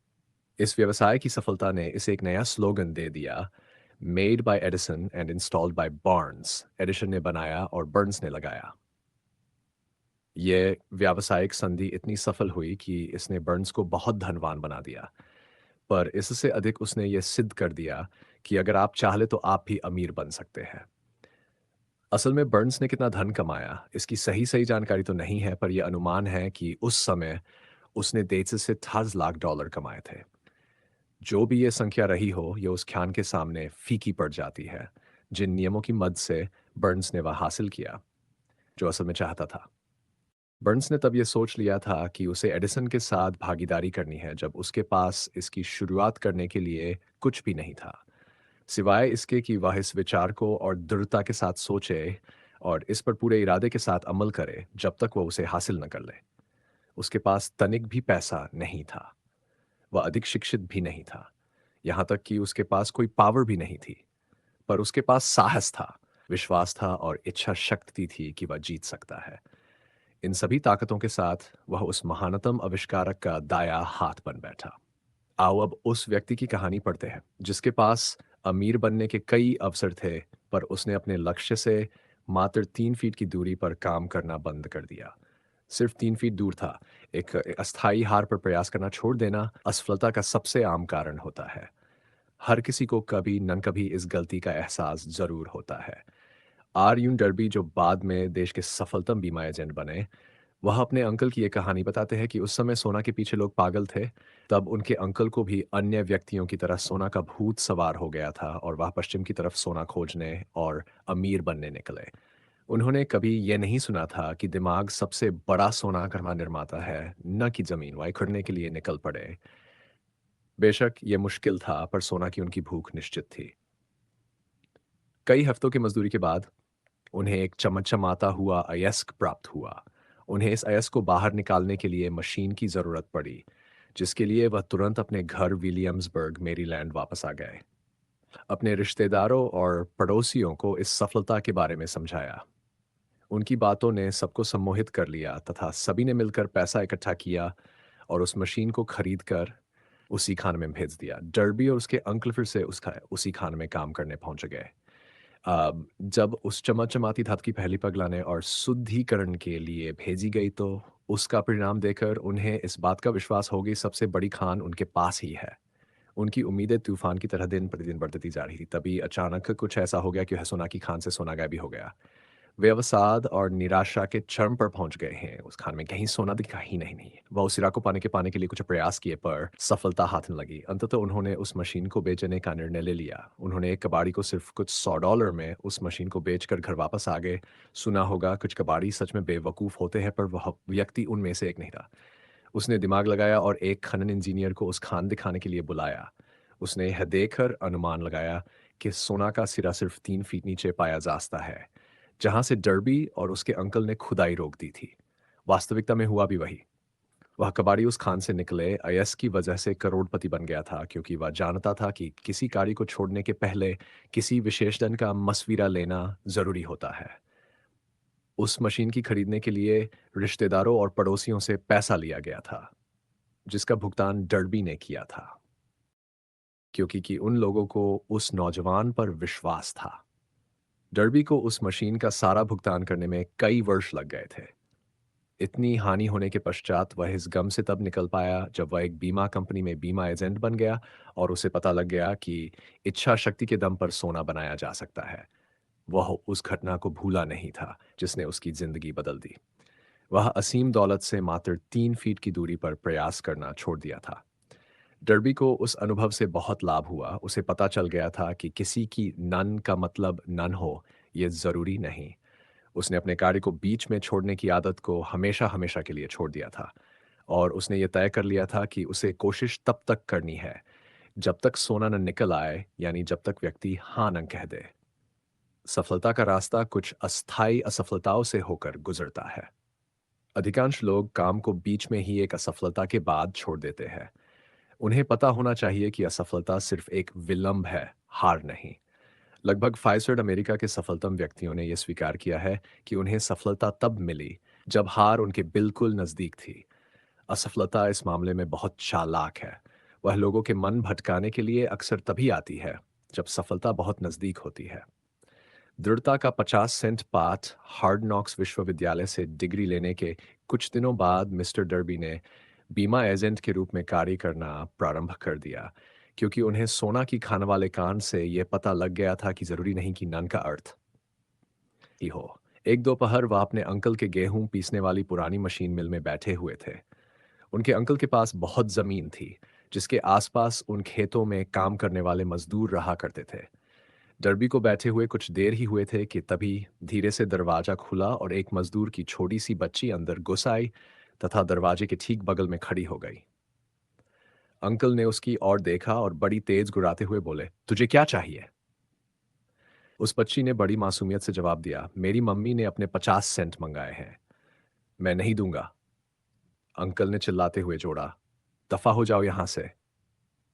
इस व्यवसाय की सफलता ने इसे एक नया स्लोगन दे दिया, made by Edison and installed by Burns. Edison ने बनाया और बर्न्स ने लगाया। ये व्यावसायिक संधि इतनी सफल हुई कि इसने बर्न्स को बहुत धनवान बना दिया। पर इससे अधिक उसने ये सिद्ध कर दिया कि अगर आप चाहें तो आप भी अमीर बन सकते हैं। असल में बर्न्स ने कितना धन कमाया, इसकी सही-सही जानकारी तो नहीं है, पर यह अनुमान है कि उस समय उसने डेढ़ से 10 लाख डॉलर कमाए थे। जो भी ये संख्या रही हो, ये उस ख्याल के सामने फीकी पड़ जाती है, जिन नियमों की मद से बर्न्स ने वह हासिल किया, जो असल में चाहता था। बर्न्स ने तब ये सोच लिया था कि उसे एडिसन के साथ भागीदारी करनी है, जब उसके पास इसकी शुरुआत करने के लिए कुछ भी नहीं था। सिवाय इसके कि वह इस विचार को और दृढ़ता के साथ सोचे और इस पर पूरे इरादे के साथ अमल करे, जब तक वह उसे हासिल न कर ले। उसके पास तनिक भी पैसा नहीं था। वह अधिक शिक्षित भी नहीं था। यहाँ तक कि उसके पास कोई पावर भी नहीं थी। पर उसके पास साहस था, विश्वास था और इच्छा शक्ति थी कि वह जीत सकता है। इन सभी ताकतों के साथ वह उस महानतम आविष्कारक का दायां हाथ बन बैठा। आओ अब उस व्यक्ति की कहानी पढ़ते हैं, जिसके पास अमीर बनने के कई अवसर थे, पर उसने अपने लक्ष्य से मात्र 3 फीट की दूरी पर काम करना बंद कर दिया। सिर्फ 3 फीट दूर था। एक अस्थायी हार पर प्रयास करना छोड़ देना असफलता का सबसे आम कारण होता है। हर किसी को कभी न कभी इस गलती का एहसास ज़रूर होता है। आर्यन डर्बी, जो बाद में देश के सफलतम बीमा एजेंट बने, वह अपने अंकल की ये कहानी बताते हैं कि उस समय सोना के पीछे लोग पागल थे। तब उनके अंकल को भी अन्य व्यक्तियों की तरह सोना का भूत सवार हो गया था और वह पश्चिम की तरफ सोना खोजने और अमीर बनने निकले। उन्होंने कभी ये नहीं सुना था कि दिमाग सबसे बड़ा सोना का निर्माता है, न कि ज़मीन। वह खरीदने के लिए निकल पड़े। बेशक ये मुश्किल था, पर सोना की उनकी भूख निश्चित थी। कई हफ्तों की मजदूरी के बाद उन्हें एक चमचमाता हुआ अयस्क प्राप्त हुआ। उन्हें इस अयस्क को बाहर निकालने के लिए मशीन की ज़रूरत पड़ी, जिसके लिए वह तुरंत अपने घर विलियम्सबर्ग, मेरीलैंड वापस आ गए। अपने रिश्तेदारों और पड़ोसियों को इस सफलता के बारे में समझाया। उनकी बातों ने सबको सम्मोहित कर लिया तथा सभी ने मिलकर पैसा इकट्ठा किया और उस मशीन को खरीद कर उसी खाने में भेज दिया। डर्बी और उसके अंकल फिर से उसी खाने में काम करने पहुंच गए। जब उस चमचमाती धातु की पहली पग लाने और शुद्धिकरण के लिए भेजी गई, तो उसका परिणाम देकर उन्हें इस बात का विश्वास हो गई सबसे बड़ी खान उनके पास ही है। उनकी उम्मीदें तूफान की तरह दिन प्रतिदिन बढ़ती जा रही थी। तभी अचानक कुछ ऐसा हो गया कि सोना की खान से सोना गायब ही हो गया। वे अवसाद और निराशा के चरम पर पहुंच गए हैं। उस खान में कहीं सोना दिखा ही नहीं। वह उस हीरा को पाने के लिए कुछ प्रयास किए पर सफलता हाथ न लगी। अंततः उन्होंने उस मशीन को बेचने का निर्णय ले लिया। उन्होंने एक कबाड़ी को सिर्फ कुछ $100 में उस मशीन को बेचकर घर वापस आ गए। सुना होगा कुछ कबाड़ी सच में बेवकूफ़ होते हैं, पर वह व्यक्ति उनमें से एक नहीं था। उसने दिमाग लगाया और एक खनन इंजीनियर को उस खान दिखाने के लिए बुलाया। उसने यह देखकर अनुमान लगाया कि सोना का सिरा सिर्फ 3 फीट नीचे पाया जा सकता है, जहां से डर्बी और उसके अंकल ने खुदाई रोक दी थी। वास्तविकता में हुआ भी वही। वह कबाड़ी उस खान से निकले अयस की वजह से करोड़पति बन गया था, क्योंकि वह जानता था कि किसी कार्य को छोड़ने के पहले किसी विशेष धन का मशविरा लेना जरूरी होता है। उस मशीन की खरीदने के लिए रिश्तेदारों और पड़ोसियों से पैसा लिया गया था, जिसका भुगतान डर्बी ने किया था, क्योंकि कि उन लोगों को उस नौजवान पर विश्वास था। डर्बी को उस मशीन का सारा भुगतान करने में कई वर्ष लग गए थे। इतनी हानि होने के पश्चात वह इस गम से तब निकल पाया जब वह एक बीमा कंपनी में बीमा एजेंट बन गया और उसे पता लग गया कि इच्छा शक्ति के दम पर सोना बनाया जा सकता है। वह उस घटना को भूला नहीं था जिसने उसकी जिंदगी बदल दी। वह असीम दौलत से मात्र 3 फीट की दूरी पर प्रयास करना छोड़ दिया था। डर्बी को उस अनुभव से बहुत लाभ हुआ। उसे पता चल गया था कि किसी की नन का मतलब नन हो, ये जरूरी नहीं। उसने अपने कार्य को बीच में छोड़ने की आदत को हमेशा हमेशा के लिए छोड़ दिया था और उसने ये तय कर लिया था कि उसे कोशिश तब तक करनी है जब तक सोना न निकल आए, यानी जब तक व्यक्ति हाँ न कह दे। सफलता का रास्ता कुछ अस्थायी असफलताओं से होकर गुजरता है। अधिकांश लोग काम को बीच में ही एक असफलता के बाद छोड़ देते हैं। उन्हें पता होना चाहिए कि असफलता सिर्फ एक विलंब है, हार नहीं। लगभग 500 अमेरिका के सफलतम व्यक्तियों ने यह स्वीकार किया है कि उन्हें सफलता तब मिली जब हार उनके बिल्कुल नजदीक थी। असफलता इस मामले में बहुत चालाक है। वह लोगों के मन भटकाने के लिए अक्सर तभी आती है जब सफलता बहुत नजदीक होती है। दृढ़ता का 50 सेंट पाठ हार्ड नॉक्स विश्वविद्यालय से डिग्री लेने के कुछ दिनों बाद मिस्टर डर्बी ने बीमा एजेंट के रूप में कार्य करना प्रारंभ कर दिया, क्योंकि उन्हें सोना की खाने वाले कान से यह पता लग गया था कि जरूरी नहीं कि नन का अर्थ ही हो। एक दोपहर वह अपने अंकल के गेहूं पीसने वाली पुरानी मशीन मिल में बैठे हुए थे। उनके अंकल के पास बहुत जमीन थी, जिसके आसपास उन खेतों में काम करने वाले मजदूर रहा करते थे। डर्बी को बैठे हुए कुछ देर ही हुए थे कि तभी धीरे से दरवाजा खुला और एक मजदूर की छोटी सी बच्ची अंदर घुस आई तथा दरवाजे के ठीक बगल में खड़ी हो गई। अंकल ने उसकी ओर देखा और बड़ी तेज गुर्राते हुए बोले, तुझे क्या चाहिए? उस बच्ची ने बड़ी मासूमियत से जवाब दिया, मेरी मम्मी ने अपने 50 सेंट मंगाए हैं, मैं नहीं दूंगा। अंकल ने चिल्लाते हुए जोड़ा, दफा हो जाओ यहां से।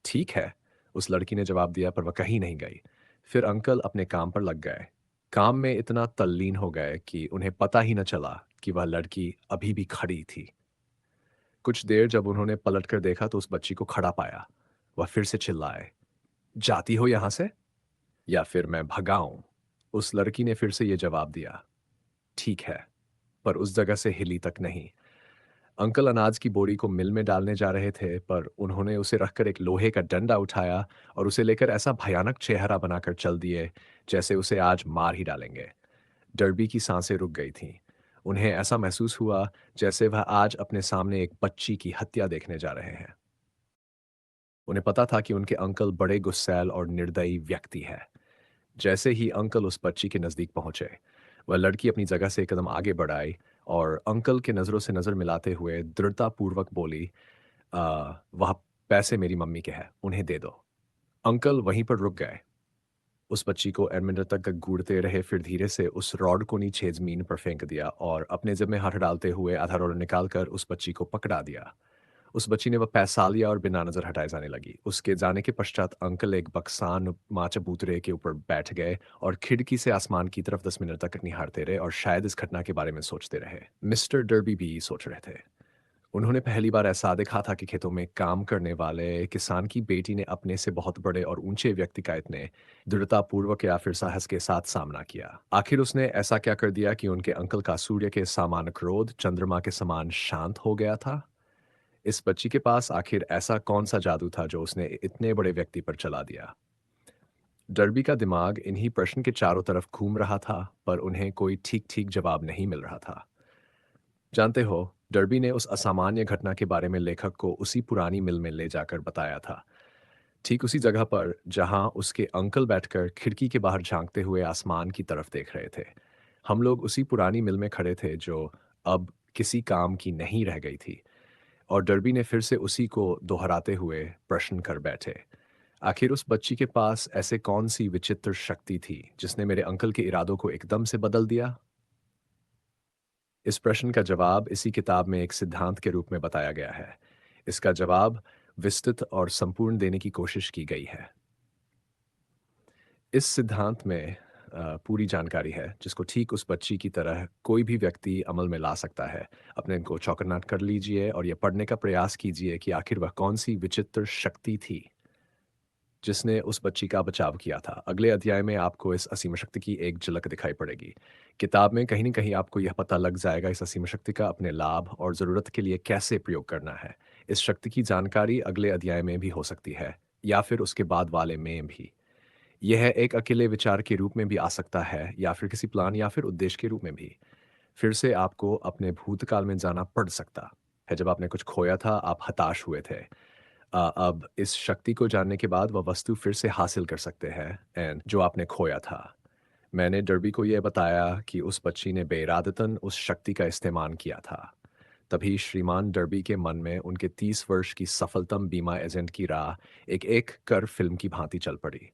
ठीक है, उस लड़की ने जवाब दिया, पर वह कहीं नहीं गई। फिर अंकल अपने काम पर लग गए। काम में इतना तल्लीन हो गए कि उन्हें पता ही न चला कि वह लड़की अभी भी खड़ी थी। कुछ देर जब उन्होंने पलटकर देखा तो उस बच्ची को खड़ा पाया। वह फिर से चिल्लाए, जाती हो यहां से या फिर मैं भगाऊं? उस लड़की ने फिर से ये जवाब दिया, ठीक है, पर उस जगह से हिली तक नहीं। अंकल अनाज की बोरी को मिल में डालने जा रहे थे, पर उन्होंने उसे रखकर एक लोहे का डंडा उठाया और उसे लेकर ऐसा भयानक चेहरा बनाकर चल दिए जैसे उसे आज मार ही डालेंगे। डर्बी की सांसें रुक गई थीं। उन्हें ऐसा महसूस हुआ जैसे वह आज अपने सामने एक बच्ची की हत्या देखने जा रहे हैं। उन्हें पता था कि उनके अंकल बड़े गुस्सैल और निर्दयी व्यक्ति है। जैसे ही अंकल उस बच्ची के नजदीक पहुंचे, वह लड़की अपनी जगह से एक कदम आगे बढ़ाई और अंकल के नजरों से नजर मिलाते हुए दृढ़तापूर्वक बोली, वह पैसे मेरी मम्मी के हैं, उन्हें दे दो। अंकल वहीं पर रुक गए। उस बच्ची को एडमिंडर तक घूरते रहे, फिर धीरे से उस रॉड को नीचे जमीन पर फेंक दिया और अपने जेब में हाथ डालते हुए आधा डॉलर निकालकर उस बच्ची को पकड़ा दिया। उस बच्ची ने वह पैसा लिया और बिना नजर हटाए जाने लगी। उसके जाने के पश्चात अंकल एक बक्सान माँ चबूतरे के ऊपर बैठ गए और खिड़की से आसमान की तरफ 10 मिनट तक निहारते रहे और शायद इस घटना के बारे में सोचते रहे। मिस्टर डर्बी भी सोच रहे थे। उन्होंने पहली बार ऐसा देखा था कि खेतों में काम करने वाले किसान की बेटी ने अपने से बहुत बड़े और ऊंचे व्यक्ति का इतने दृढ़तापूर्वक या फिर साहस के साथ सामना किया। आखिर उसने ऐसा क्या कर दिया कि उनके अंकल का सूर्य के समान क्रोध चंद्रमा के समान शांत हो गया था? इस बच्ची के पास आखिर ऐसा कौन-सा जादू था जो उसने इतने बड़े व्यक्ति पर चला दिया? डर्बी का दिमाग इन्हीं प्रश्न के चारों तरफ घूम रहा था, पर उन्हें कोई ठीक-ठीक जवाब नहीं मिल रहा था। जानते हो, डर्बी ने उस असामान्य घटना के बारे में लेखक को उसी पुरानी मिल में ले जाकर बताया था। ठीक उसी जगह पर जहां उसके अंकल बैठकर खिड़की के बाहर झांकते हुए आसमान की तरफ देख रहे थे। हम लोग उसी पुरानी मिल में खड़े थे जो अब किसी काम की नहीं रह गई थी, और डर्बी ने फिर से उसी को दोहराते हुए प्रश्न कर बैठे। आखिर उस बच्ची के पास ऐसे कौन सी विचित्र शक्ति थी जिसने मेरे अंकल के इरादों को एकदम से बदल दिया? इस प्रश्न का जवाब इसी किताब में एक सिद्धांत के रूप में बताया गया है। इसका जवाब विस्तृत और संपूर्ण देने की कोशिश की गई है। इस सिद्धांत में पूरी जानकारी है जिसको ठीक उस बच्ची की तरह कोई भी व्यक्ति अमल में ला सकता है। अपने को चौकन्ना कर लीजिए और ये पढ़ने का प्रयास कीजिए कि आखिर वह कौन सी विचित्र शक्ति थी जिसने उस बच्ची का बचाव किया था। अगले अध्याय में आपको इस असीम शक्ति की एक झलक दिखाई पड़ेगी। किताब में कहीं न कहीं आपको यह पता लग जाएगा इस असीम शक्ति का अपने लाभ और ज़रूरत के लिए कैसे प्रयोग करना है। इस शक्ति की जानकारी अगले अध्याय में भी हो सकती है, या फिर उसके बाद वाले में भी। यह एक अकेले विचार के रूप में भी आ सकता है, या फिर किसी प्लान या फिर उद्देश्य के रूप में भी। फिर से आपको अपने भूतकाल में जाना पड़ सकता है, जब आपने कुछ खोया था, आप हताश हुए थे। अब इस शक्ति को जानने के बाद वह वस्तु फिर से हासिल कर सकते हैं एंड जो आपने खोया था। मैंने डर्बी को यह बताया कि उस बच्ची ने बेइरादतन उस शक्ति का इस्तेमाल किया था। तभी श्रीमान डर्बी के मन में उनके 30 वर्ष की सफलतम बीमा एजेंट की राह एक-एक कर फ़िल्म की भांति चल पड़ी।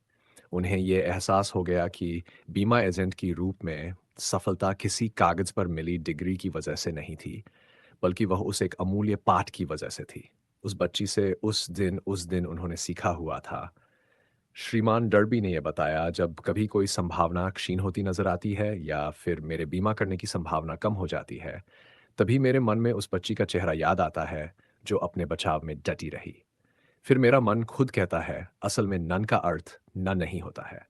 उन्हें ये एहसास हो गया कि बीमा एजेंट की रूप में सफलता किसी कागज़ पर मिली डिग्री की वजह से नहीं थी, बल्कि वह उस एक अमूल्य पाठ की वजह से थी। उस बच्ची से उस दिन उन्होंने सीखा हुआ था। श्रीमान डर्बी ने यह बताया, जब कभी कोई संभावना क्षीण होती नज़र आती है या फिर मेरे बीमा करने की संभावना कम हो जाती है, तभी मेरे मन में उस बच्ची का चेहरा याद आता है, जो अपने बचाव में डटी रही। फिर मेरा मन खुद कहता है, असल में नन का अर्थ न नहीं होता है।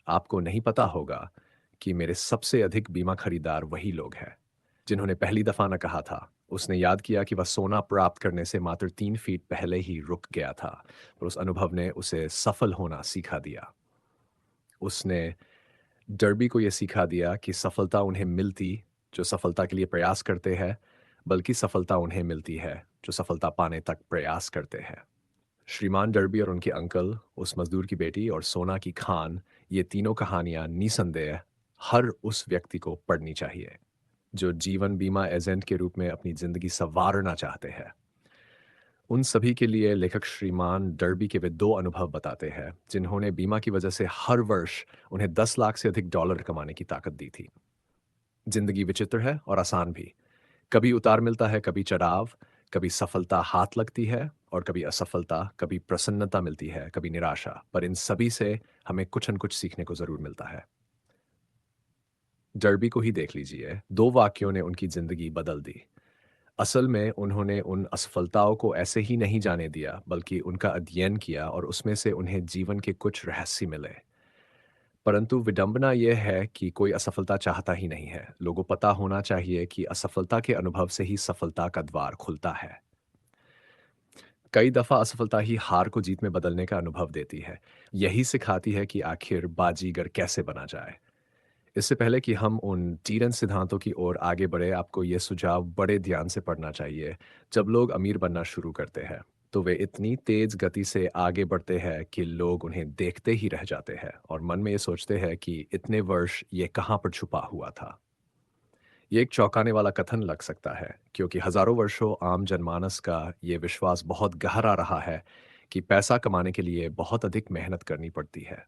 आपको नहीं पता होगा कि मेरे सबसे अधिक बीमा खरीदार वही लोग हैं जिन्होंने पहली दफा न कहा था। उसने याद किया कि वह सोना प्राप्त करने से मात्र 3 फीट पहले ही रुक गया था, और उस अनुभव ने उसे सफल होना सिखा दिया। उसने डर्बी को यह सिखा दिया कि सफलता उन्हें मिलती जो सफलता के लिए प्रयास करते हैं, बल्कि सफलता उन्हें मिलती है जो सफलता पाने तक प्रयास करते हैं। श्रीमान डर्बी और उनके अंकल, उस मजदूर की बेटी और सोना की खान, ये तीनों कहानियां निसंदेह हर उस व्यक्ति को पढ़नी चाहिए जो जीवन बीमा एजेंट के रूप में अपनी जिंदगी संवारना चाहते हैं। उन सभी के लिए लेखक श्रीमान डर्बी के वे दो अनुभव बताते हैं जिन्होंने बीमा की वजह से हर वर्ष उन्हें 10 लाख से अधिक डॉलर कमाने की ताकत दी थी। जिंदगी विचित्र है और आसान भी। कभी उतार मिलता है, कभी चढ़ाव, कभी सफलता हाथ लगती है और कभी असफलता, कभी प्रसन्नता मिलती है, कभी निराशा। पर इन सभी से हमें कुछ न कुछ सीखने को ज़रूर मिलता है। डर्बी को ही देख लीजिए, 2 वाक्यों ने उनकी ज़िंदगी बदल दी। असल में उन्होंने उन असफलताओं को ऐसे ही नहीं जाने दिया, बल्कि उनका अध्ययन किया और उसमें से उन्हें जीवन के कुछ रहस्य मिले। परंतु विडंबना यह है कि कोई असफलता चाहता ही नहीं है। लोगों को पता होना चाहिए कि असफलता के अनुभव से ही सफलता का द्वार खुलता है। कई दफा असफलता ही हार को जीत में बदलने का अनुभव देती है। यही सिखाती है कि आखिर बाजीगर कैसे बना जाए। इससे पहले कि हम उन तीरन सिद्धांतों की ओर आगे बढ़े, आपको यह सुझाव बड़े ध्यान से पढ़ना चाहिए। जब लोग अमीर बनना शुरू करते हैं, तो वे इतनी तेज गति से आगे बढ़ते हैं कि लोग उन्हें देखते ही रह जाते हैं और मन में ये सोचते हैं कि इतने वर्ष ये कहाँ पर छुपा हुआ था। ये एक चौंकाने वाला कथन लग सकता है, क्योंकि हजारों वर्षों आम जनमानस का ये विश्वास बहुत गहरा रहा है कि पैसा कमाने के लिए बहुत अधिक मेहनत करनी पड़ती है।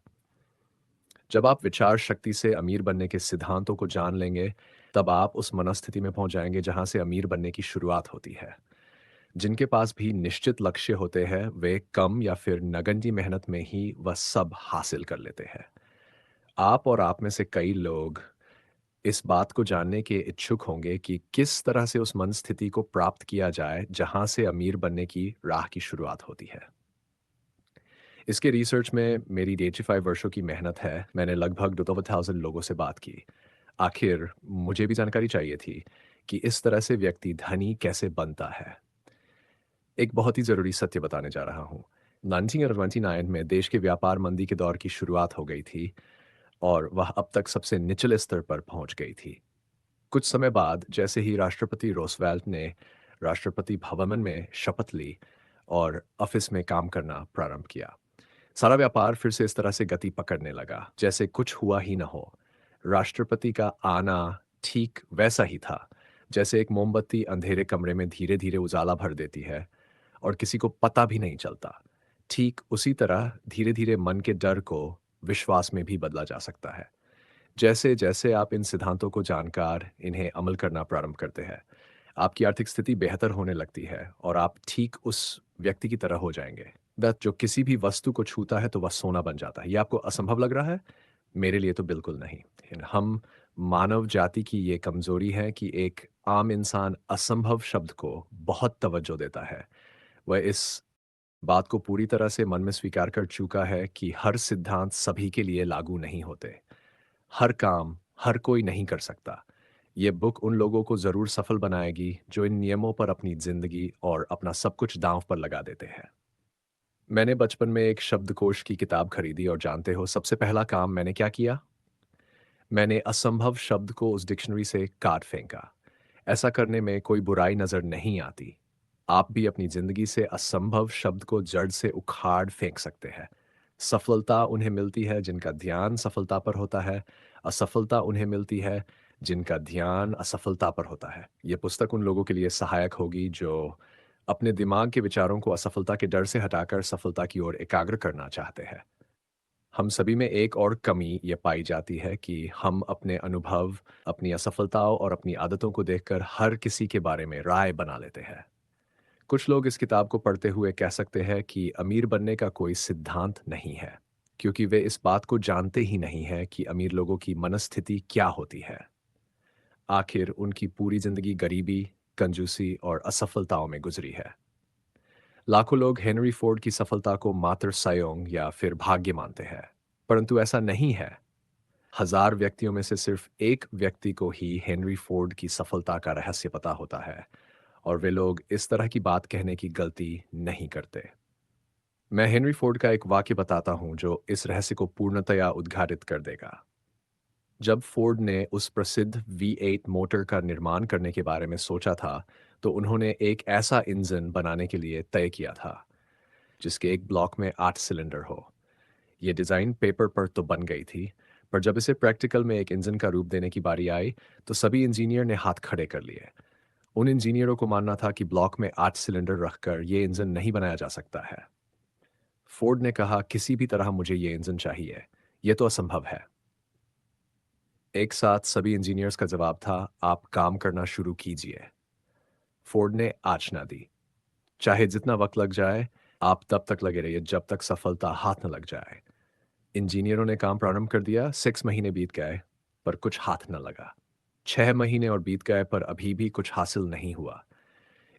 जब आप विचार शक्ति से अमीर बनने के सिद्धांतों को जान लेंगे, तब आप उस मनस्थिति में पहुंच जाएंगे जहां से अमीर बनने की शुरुआत होती है। जिनके पास भी निश्चित लक्ष्य होते हैं, वे कम या फिर नगण्य मेहनत में ही वह सब हासिल कर लेते हैं। आप और आप में से कई लोग इस बात को जानने के इच्छुक होंगे कि किस तरह से उस मन स्थिति को प्राप्त किया जाए जहां से अमीर बनने की राह की शुरुआत होती है। इसके रिसर्च में मेरी 85 वर्षों की मेहनत है। मैंने लगभग 2000 लोगों से बात की। आखिर मुझे भी जानकारी चाहिए थी कि इस तरह से व्यक्ति धनी कैसे बनता है। एक बहुत ही ज़रूरी सत्य बताने जा रहा हूँ। 1929 में देश के व्यापार मंदी के दौर की शुरुआत हो गई थी और वह अब तक सबसे निचले स्तर पर पहुँच गई थी। कुछ समय बाद जैसे ही राष्ट्रपति रूज़वेल्ट ने राष्ट्रपति भवन में शपथ ली और ऑफ़िस में काम करना प्रारंभ किया, सारा व्यापार फिर से इस तरह से गति पकड़ने लगा, जैसे कुछ हुआ ही ना हो। राष्ट्रपति का आना ठीक वैसा ही था, जैसे एक मोमबत्ती अंधेरे कमरे में धीरे-धीरे उजाला भर देती है और किसी को पता भी नहीं चलता। ठीक उसी तरह धीरे-धीरे मन के डर को विश्वास में भी बदला जा सकता है। जैसे-जैसे आप इन सिद्धांतों को जानकर इन्हें अमल करना प्रारंभ करते हैं, आपकी आर्थिक स्थिति बेहतर होने लगती है और आप ठीक उस व्यक्ति की तरह हो जाएँगे। जो किसी भी वस्तु को छूता है तो वह सोना बन जाता है। ये आपको असंभव लग रहा है? मेरे लिए तो बिल्कुल नहीं। हम मानव जाति की ये कमज़ोरी है कि एक आम इंसान असंभव शब्द को बहुत तवज्जो देता है। वह इस बात को पूरी तरह से मन में स्वीकार कर चुका है कि हर सिद्धांत सभी के लिए लागू नहीं होते। हर काम हर कोई नहीं कर सकता। ये बुक उन लोगों को ज़रूर सफल बनाएगी जो इन नियमों पर अपनी ज़िंदगी और अपना सब कुछ दाँव पर लगा देते हैं। मैंने बचपन में एक शब्दकोश की किताब खरीदी और जानते हो सबसे पहला काम मैंने क्या किया? मैंने असंभव शब्द को उस डिक्शनरी से काट फेंका। ऐसा करने में कोई बुराई नज़र नहीं आती। आप भी अपनी ज़िंदगी से असंभव शब्द को जड़ से उखाड़ फेंक सकते हैं। सफलता उन्हें मिलती है जिनका ध्यान सफलता पर होता है, असफलता उन्हें मिलती है जिनका ध्यान असफलता पर होता है। ये पुस्तक उन लोगों के लिए सहायक होगी जो अपने दिमाग के विचारों को असफलता के डर से हटाकर सफलता की ओर एकाग्र करना चाहते हैं। हम सभी में एक और कमी ये पाई जाती है कि हम अपने अनुभव, अपनी असफलताओं और अपनी आदतों को देखकर हर किसी के बारे में राय बना लेते हैं। कुछ लोग इस किताब को पढ़ते हुए कह सकते हैं कि अमीर बनने का कोई सिद्धांत नहीं है, क्योंकि वे इस बात को जानते ही नहीं हैं कि अमीर लोगों की मनस्थिति क्या होती है। आखिर उनकी पूरी जिंदगी गरीबी, कंजूसी और असफलताओं में गुजरी है। लाखों लोग हेनरी फोर्ड की सफलता को मात्र संयोग या फिर भाग्य मानते हैं, परंतु ऐसा नहीं है। हजार व्यक्तियों में से सिर्फ एक व्यक्ति को ही हेनरी फोर्ड की सफलता का रहस्य पता होता है और वे लोग इस तरह की बात कहने की गलती नहीं करते। मैं हेनरी फोर्ड का एक वाक्य बताता हूं जो इस रहस्य को पूर्णतया उद्घाटित कर देगा। जब फोर्ड ने उस प्रसिद्ध V8 मोटर का निर्माण करने के बारे में सोचा था, तो उन्होंने एक ऐसा इंजन बनाने के लिए तय किया था जिसके एक ब्लॉक में 8 सिलेंडर हो। ये डिज़ाइन पेपर पर तो बन गई थी, पर जब इसे प्रैक्टिकल में एक इंजन का रूप देने की बारी आई, तो सभी इंजीनियर ने हाथ खड़े कर लिए। उन इंजीनियरों को मानना था कि ब्लॉक में 8 सिलेंडर रखकर ये इंजन नहीं बनाया जा सकता है। फोर्ड ने कहा, किसी भी तरह मुझे ये इंजन चाहिए। ये तो असंभव है। एक साथ सभी इंजीनियर्स का जवाब था, आप काम करना शुरू कीजिए। फोर्ड ने आज्ञा दी, चाहे जितना वक्त लग जाए, आप तब तक लगे रहिए जब तक सफलता हाथ न लग जाए। इंजीनियरों ने काम प्रारंभ कर दिया, 6 महीने बीत गए, पर कुछ हाथ न लगा। 6 महीने और बीत गए, पर अभी भी कुछ हासिल नहीं हुआ।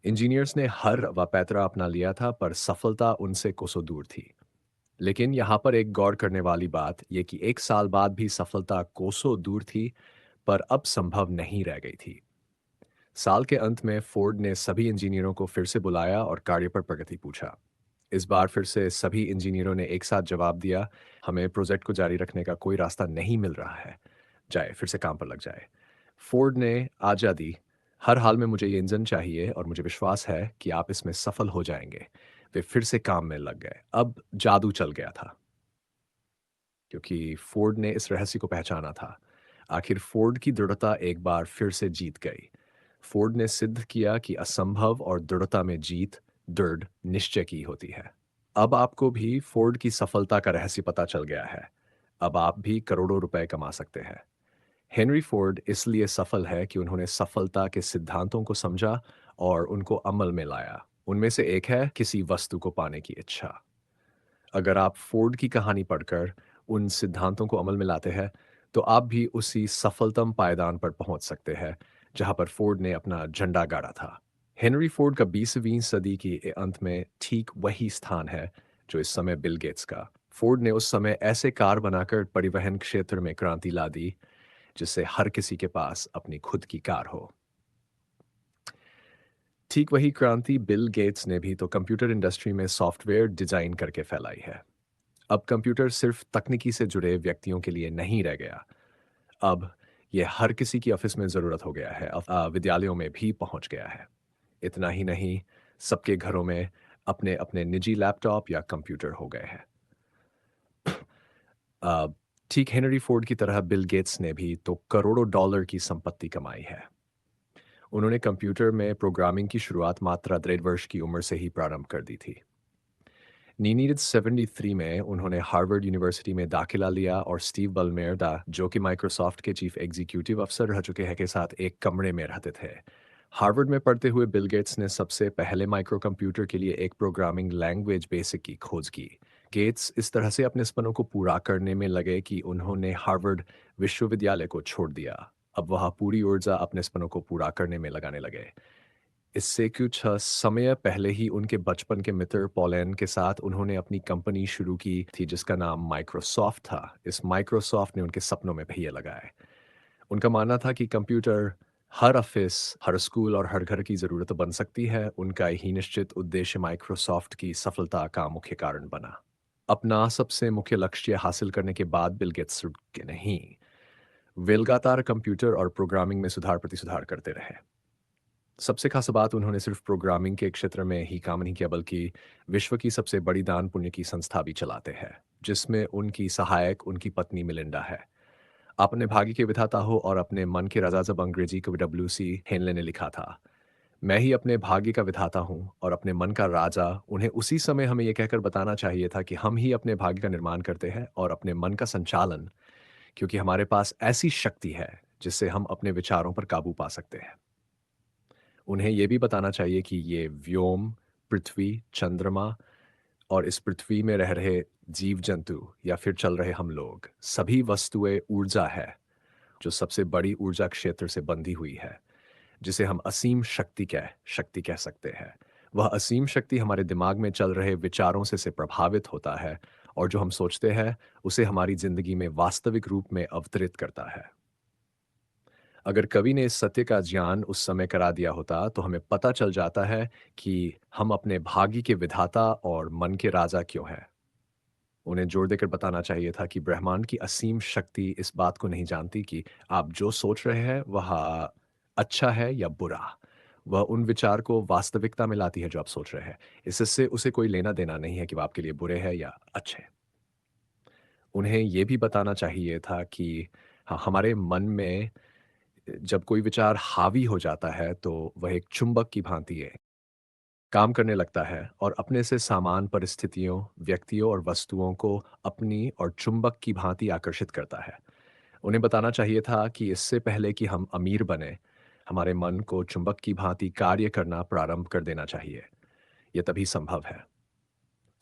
इंजीनियर्स ने हर व पैतरा अपना लिया था, पर सफलता उनसे कोसों दूर थी। लेकिन यहाँ पर एक गौर करने वाली बात यह कि 1 साल बाद भी सफलता कोसों दूर थी, पर अब संभव नहीं रह गई थी। साल के अंत में फोर्ड ने सभी इंजीनियरों को फिर से बुलाया और कार्य पर प्रगति पूछा। इस बार फिर से सभी इंजीनियरों ने एक साथ जवाब दिया, हमें प्रोजेक्ट को जारी रखने का कोई रास्ता नहीं मिल रहा है। जाए, फिर से काम पर लग जाए। फोर्ड ने आज्ञा दी, हर हाल में मुझे ये इंजन चाहिए और मुझे विश्वास है कि आप इसमें सफल हो जाएंगे। वे फिर से काम में लग गए। अब जादू चल गया था, क्योंकि फोर्ड ने इस रहस्य को पहचाना था। आखिर फोर्ड की दृढ़ता एक बार फिर से जीत गई। फोर्ड ने सिद्ध किया कि असंभव और दृढ़ता में जीत दृढ़ निश्चय की होती है। अब आपको भी फोर्ड की सफलता का रहस्य पता चल गया है। अब आप भी करोड़ों रुपए कमा सकते हैं। हेनरी फोर्ड इसलिए सफल है कि उन्होंने सफलता के सिद्धांतों को समझा और उनको अमल में लाया। उनमें से एक है किसी वस्तु को पाने की इच्छा। अगर आप फोर्ड की कहानी पढ़कर उन सिद्धांतों को अमल में लाते हैं, तो आप भी उसी सफलतम पायदान पर पहुंच सकते हैं जहां पर फोर्ड ने अपना झंडा गाड़ा था। हेनरी फोर्ड का 20वीं सदी की अंत में ठीक वही स्थान है जो इस समय बिल गेट्स का। फोर्ड ने उस समय ऐसे कार बनाकर परिवहन क्षेत्र में क्रांति ला दी जिससे हर किसी के पास अपनी खुद की कार हो। ठीक वही क्रांति बिल गेट्स ने भी तो कंप्यूटर इंडस्ट्री में सॉफ्टवेयर डिजाइन करके फैलाई है। अब कंप्यूटर सिर्फ तकनीकी से जुड़े व्यक्तियों के लिए नहीं रह गया। अब ये हर किसी की ऑफिस में ज़रूरत हो गया है, विद्यालयों में भी पहुंच गया है। इतना ही नहीं, सबके घरों में अपने अपने निजी लैपटॉप या कंप्यूटर हो गए हैं। अ, ठीक हेनरी फोर्ड की तरह बिल गेट्स ने भी तो करोड़ों डॉलर की संपत्ति कमाई है। उन्होंने कंप्यूटर में प्रोग्रामिंग की शुरुआत मात्र 1.5 वर्ष की उम्र से ही प्रारंभ कर दी थी। 1973 में उन्होंने हार्वर्ड यूनिवर्सिटी में दाखिला लिया और स्टीव बलमेर जो कि माइक्रोसॉफ्ट के चीफ एग्जीक्यूटिव अफसर रह चुके हैं, के साथ एक कमरे में रहते थे। हार्वर्ड में पढ़ते हुए बिल गेट्स ने सबसे पहले माइक्रो कंप्यूटर के लिए एक प्रोग्रामिंग लैंग्वेज बेसिक की खोज की। गेट्स इस तरह से अपने सपनों को पूरा करने में लगे कि उन्होंने हार्वर्ड विश्वविद्यालय को छोड़ दिया। अब वह पूरी ऊर्जा अपने सपनों को पूरा करने में लगाने लगे। इससे कुछ समय पहले ही उनके बचपन के मित्र पॉलैंड के साथ उन्होंने अपनी कंपनी शुरू की थी जिसका नाम माइक्रोसॉफ्ट था। इस माइक्रोसॉफ्ट ने उनके सपनों में पहिए लगाए। उनका मानना था कि कंप्यूटर हर ऑफिस, हर स्कूल और हर घर की ज़रूरत बन सकती है। उनका ही निश्चित उद्देश्य माइक्रोसॉफ्ट की सफलता का मुख्य कारण बना। अपना सबसे मुख्य लक्ष्य हासिल करने के बाद बिल गेट्स रुके नहीं। वे लगातार कंप्यूटर और प्रोग्रामिंग में सुधार प्रति सुधार करते रहे। सबसे खास बात, उन्होंने सिर्फ प्रोग्रामिंग के क्षेत्र में ही काम नहीं किया बल्कि विश्व की सबसे बड़ी दान पुण्य की संस्था भी चलाते हैं, जिसमें उनकी सहायक उनकी पत्नी मिलिंडा है। आप अपने भाग्य के विधाता हो और अपने मन के राजा, जब अंग्रेजी कवि डब्ल्यू सी हेनले ने लिखा था, मैं ही अपने भाग्य का विधाता हूँ और अपने मन का राजा। उन्हें उसी समय हमें यह कहकर बताना चाहिए था कि हम ही अपने भाग्य का निर्माण करते हैं और अपने मन का संचालन, क्योंकि हमारे पास ऐसी शक्ति है जिससे हम अपने विचारों पर काबू पा सकते हैं। उन्हें ये भी बताना चाहिए कि ये व्योम, पृथ्वी, चंद्रमा और इस पृथ्वी में रह रहे जीव-जंतु या फिर चल रहे हम लोग, सभी वस्तुएँ ऊर्जा है, जो सबसे बड़ी ऊर्जा क्षेत्र से बंधी हुई है, जिसे हम असीम शक्ति कह सकते हैं। वह असीम शक्ति हमारे दिमाग में चल रहे विचारों से प्रभावित होता है और जो हम सोचते हैं, उसे हमारी ज़िंदगी में वास्तविक रूप में अवतरित करता है। अगर कवि ने इस सत्य का ज्ञान उस समय करा दिया होता, तो हमें पता चल जाता है कि हम अपने भाग्य के विधाता और मन के राजा क्यों हैं। उन्हें जोर देकर बताना चाहिए था कि ब्रह्मांड की असीम शक्ति इस बात को नहीं जानती कि आप जो सोच रहे हैं, वह अच्छा है या बुरा। वह उन विचार को वास्तविकता में लाती है जो आप सोच रहे हैं। इससे उसे कोई लेना-देना नहीं है कि वो आपके लिए बुरे हैं या अच्छे। उन्हें ये भी बताना चाहिए था कि हमारे मन में जब कोई विचार हावी हो जाता है, तो वह एक चुंबक की भांति है, काम करने लगता है और अपने से समान परिस्थितियों, व्यक्तियों और वस्तुओं को अपनी और चुंबक की भांति आकर्षित करता है। उन्हें बताना चाहिए था कि इससे पहले कि हम अमीर बने, हमारे मन को चुंबक की भांति कार्य करना प्रारंभ कर देना चाहिए। यह तभी संभव है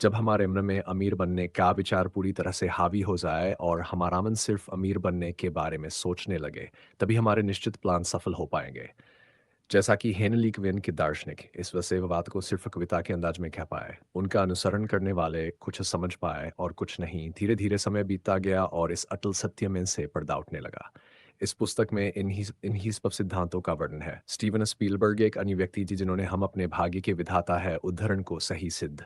जब हमारे मन में अमीर बनने का विचार पूरी तरह से हावी हो जाए और हमारा मन सिर्फ अमीर बनने के बारे में सोचने लगे, तभी हमारे निश्चित प्लान सफल हो पाएंगे। जैसा कि हेनली क्विन के दार्शनिक इस वैसे बात को सिर्फ कविता के अंदाज में कह पाए, उनका अनुसरण करने वाले कुछ समझ पाए और कुछ नहीं। धीरे धीरे समय बीतता गया और इस अटल सत्य में से पर्दा उठने लगा। इस पुस्तक में इन्हीं सब सिद्धांतों का वर्णन है। स्टीवन स्पीलबर्ग एक अन्य व्यक्ति थी जिन्होंने हम अपने भाग्य के विधाता है उद्धरण को सही सिद्ध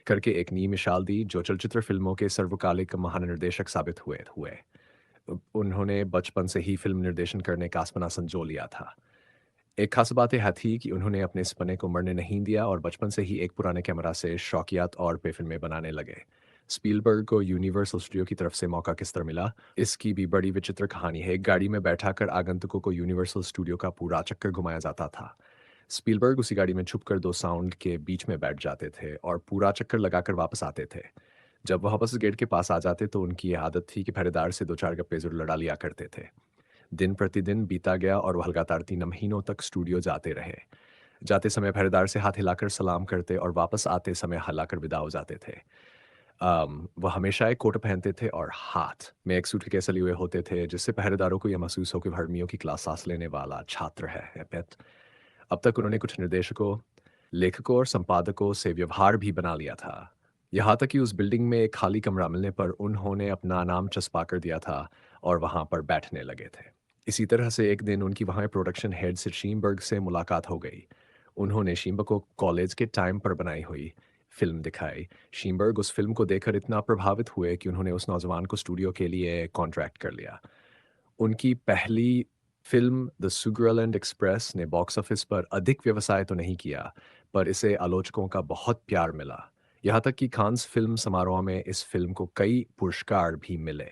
करके एक नई मिसाल दी, जो चलचित्र फिल्मों के सर्वकालिक महानिर्देशक साबित हुए हुए उन्होंने बचपन से ही फिल्म निर्देशन करने का आसपना संजो लिया था। एक खास बात यह थी कि उन्होंने अपने सपने को मरने नहीं दिया और बचपन से ही एक पुराने कैमरा से शौकिया तौर पे फिल्में बनाने लगे। स्पीलबर्ग को यूनिवर्सल स्टूडियो की तरफ से मौका किस तरह मिला, इसकी भी बड़ी विचित्र कहानी है। एक गाड़ी में बैठाकर आगंतुकों को यूनिवर्सल स्टूडियो का पूरा चक्कर घुमाया जाता था। स्पीलबर्ग उसी गाड़ी में छुपकर दो साउंड के बीच में बैठ जाते थे और पूरा चक्कर लगाकर वापस आते थे। जब वह वापस गेट के पास आ जाते तो उनकी ये आदत थी कि पहरेदार से दो चार गप्पे जरूर लड़ा लिया करते थे। दिन प्रतिदिन बीता गया और वह लगातार 3 महीनों तक स्टूडियो जाते रहे। जाते समय पहरेदार से हाथ हिलाकर सलाम करते और वापस आते समय हिलाकर विदा हो जाते थे। वह हमेशा एक कोट पहनते थे और हाथ में एक सूटकेस लिए हुए होते थे, जिससे पहरेदारों को यह महसूस हो कि हरमियों की क्लास सांस लेने वाला छात्र है। एपेट अब तक उन्होंने कुछ निर्देशकों, लेखकों और संपादकों से व्यवहार भी बना लिया था। यहाँ तक कि उस बिल्डिंग में एक खाली कमरा मिलने पर उन्होंने अपना नाम चस्पा कर दिया था और वहाँ पर बैठने लगे थे। इसी तरह से एक दिन उनकी वहाँ प्रोडक्शन हेड से शीमबर्ग से मुलाकात हो गई। उन्होंने शीमबर्ग को कॉलेज के टाइम पर बनाई हुई फ़िल्म दिखाई। शीमबर्ग उस फ़िल्म को देखकर इतना प्रभावित हुए कि उन्होंने उस नौजवान को स्टूडियो के लिए कॉन्ट्रैक्ट कर लिया। उनकी पहली फ़िल्म द सुगरलैंड एक्सप्रेस ने बॉक्स ऑफिस पर अधिक व्यवसाय तो नहीं किया, पर इसे आलोचकों का बहुत प्यार मिला। यहाँ तक कि कांस फ़िल्म समारोह में इस फ़िल्म को कई पुरस्कार भी मिले।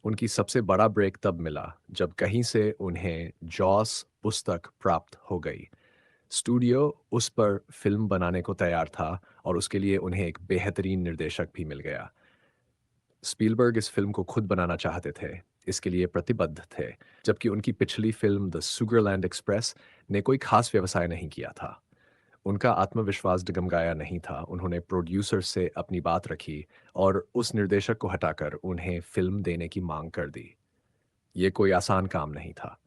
उनकी सबसे बड़ा ब्रेक तब मिला जब कहीं से उन्हें जॉस पुस्तक प्राप्त हो गई। स्टूडियो उस पर फ़िल्म बनाने को तैयार था और उसके लिए उन्हें एक बेहतरीन निर्देशक भी मिल गया। स्पीलबर्ग इस फ़िल्म को खुद बनाना चाहते थे, इसके लिए प्रतिबद्ध थे, जबकि उनकी पिछली फ़िल्म द सुगरलैंड एक्सप्रेस ने कोई खास व्यवसाय नहीं किया था। उनका आत्मविश्वास डगमगाया नहीं था, उन्होंने प्रोड्यूसर से अपनी बात रखी और उस निर्देशक को हटाकर उन्हें फ़िल्म देने की माँग कर दी। ये कोई आसान काम नहीं था।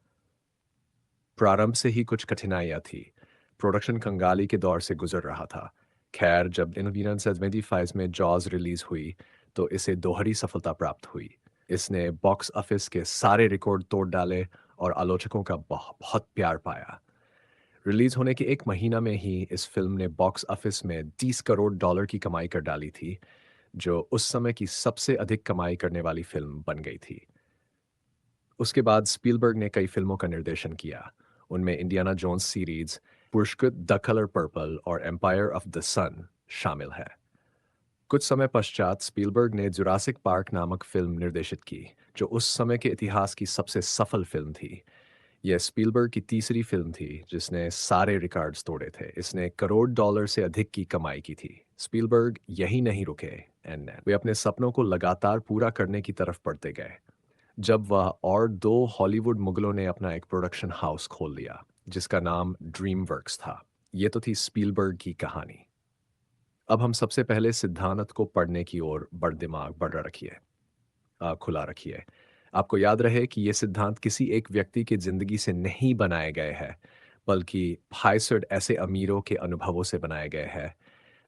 प्रारंभ से ही कुछ कठिनाइयाँ थी। प्रोडक्शन कंगाली के दौर से गुज़र रहा था। खैर, जब इन 1975 में जॉज़ रिलीज़ हुई, तो इसे दोहरी सफलता प्राप्त हुई। इसने बॉक्स ऑफिस के सारे रिकॉर्ड तोड़ डाले और आलोचकों का बहुत प्यार पाया। रिलीज़ होने के 1 महीना में ही इस फ़िल्म ने बॉक्स ऑफिस में 30 करोड़ डॉलर की कमाई कर डाली थी, जो उस समय की सबसे अधिक कमाई करने वाली फ़िल्म बन गई थी। उसके बाद स्पीलबर्ग ने कई फ़िल्मों का निर्देशन किया। उनमें इंडियाना जोन्स सीरीज़, पुरस्कृत द कलर पर्पल और एम्पायर ऑफ द सन शामिल है। कुछ समय पश्चात स्पीलबर्ग ने जुरासिक पार्क नामक फ़िल्म निर्देशित की, जो उस समय के इतिहास की सबसे सफल फ़िल्म थी। यह स्पीलबर्ग की तीसरी फ़िल्म थी, जिसने सारे रिकॉर्ड्स तोड़े थे। इसने करोड़ डॉलर से अधिक की कमाई की थी। स्पीलबर्ग यहीं नहीं रुके एंड वे अपने सपनों को लगातार पूरा करने की तरफ बढ़ते गए। जब वह और 2 हॉलीवुड मुगलों ने अपना एक प्रोडक्शन हाउस खोल लिया, जिसका नाम ड्रीमवर्क्स था। ये तो थी स्पीलबर्ग की कहानी। अब हम सबसे पहले सिद्धांत को पढ़ने की ओर दिमाग बढ़ा रखिए, खुला रखिए। आपको याद रहे कि ये सिद्धांत किसी एक व्यक्ति की ज़िंदगी से नहीं बनाए गए हैं, बल्कि 500 ऐसे अमीरों के अनुभवों से बनाए गए हैं,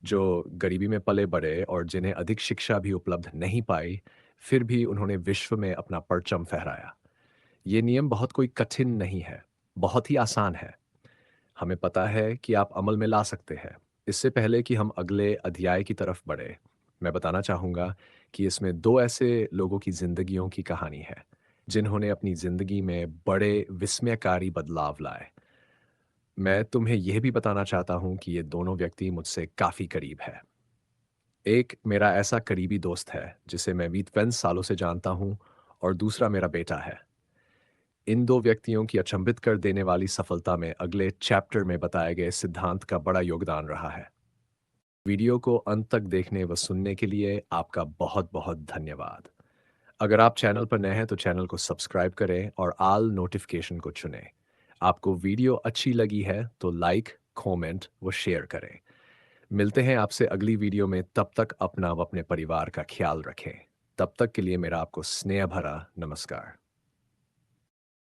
जो गरीबी में पले-बड़े और जिन्हें अधिक शिक्षा भी उपलब्ध नहीं पाई, फिर भी उन्होंने विश्व में अपना परचम फहराया। ये नियम बहुत कोई कठिन नहीं है, बहुत ही आसान है। हमें पता है कि आप अमल में ला सकते हैं। इससे पहले कि हम अगले अध्याय की तरफ बढ़े, मैं बताना चाहूँगा कि इसमें 2 ऐसे लोगों की ज़िंदगियों की कहानी है, जिन्होंने अपनी ज़िंदगी में बड़े विस्मयकारी बदलाव लाए। मैं तुम्हें यह भी बताना चाहता हूँ कि ये दोनों व्यक्ति मुझसे काफ़ी करीब है। एक मेरा ऐसा करीबी दोस्त है, जिसे मैं 20 सालों से जानता हूँ और दूसरा मेरा बेटा है। इन 2 व्यक्तियों की अचंभित कर देने वाली सफलता में अगले चैप्टर में बताए गए सिद्धांत का बड़ा योगदान रहा है। वीडियो को अंत तक देखने व सुनने के लिए आपका बहुत-बहुत धन्यवाद। अगर आप चैनल पर नए हैं तो चैनल को सब्सक्राइब करें और ऑल नोटिफिकेशन को चुनें। आपको वीडियो अच्छी लगी है तो लाइक, कमेंट व शेयर करें। मिलते हैं आपसे अगली वीडियो में, तब तक अपना व अपने परिवार का ख्याल रखें। तब तक के लिए मेरा आपको स्नेह भरा नमस्कार।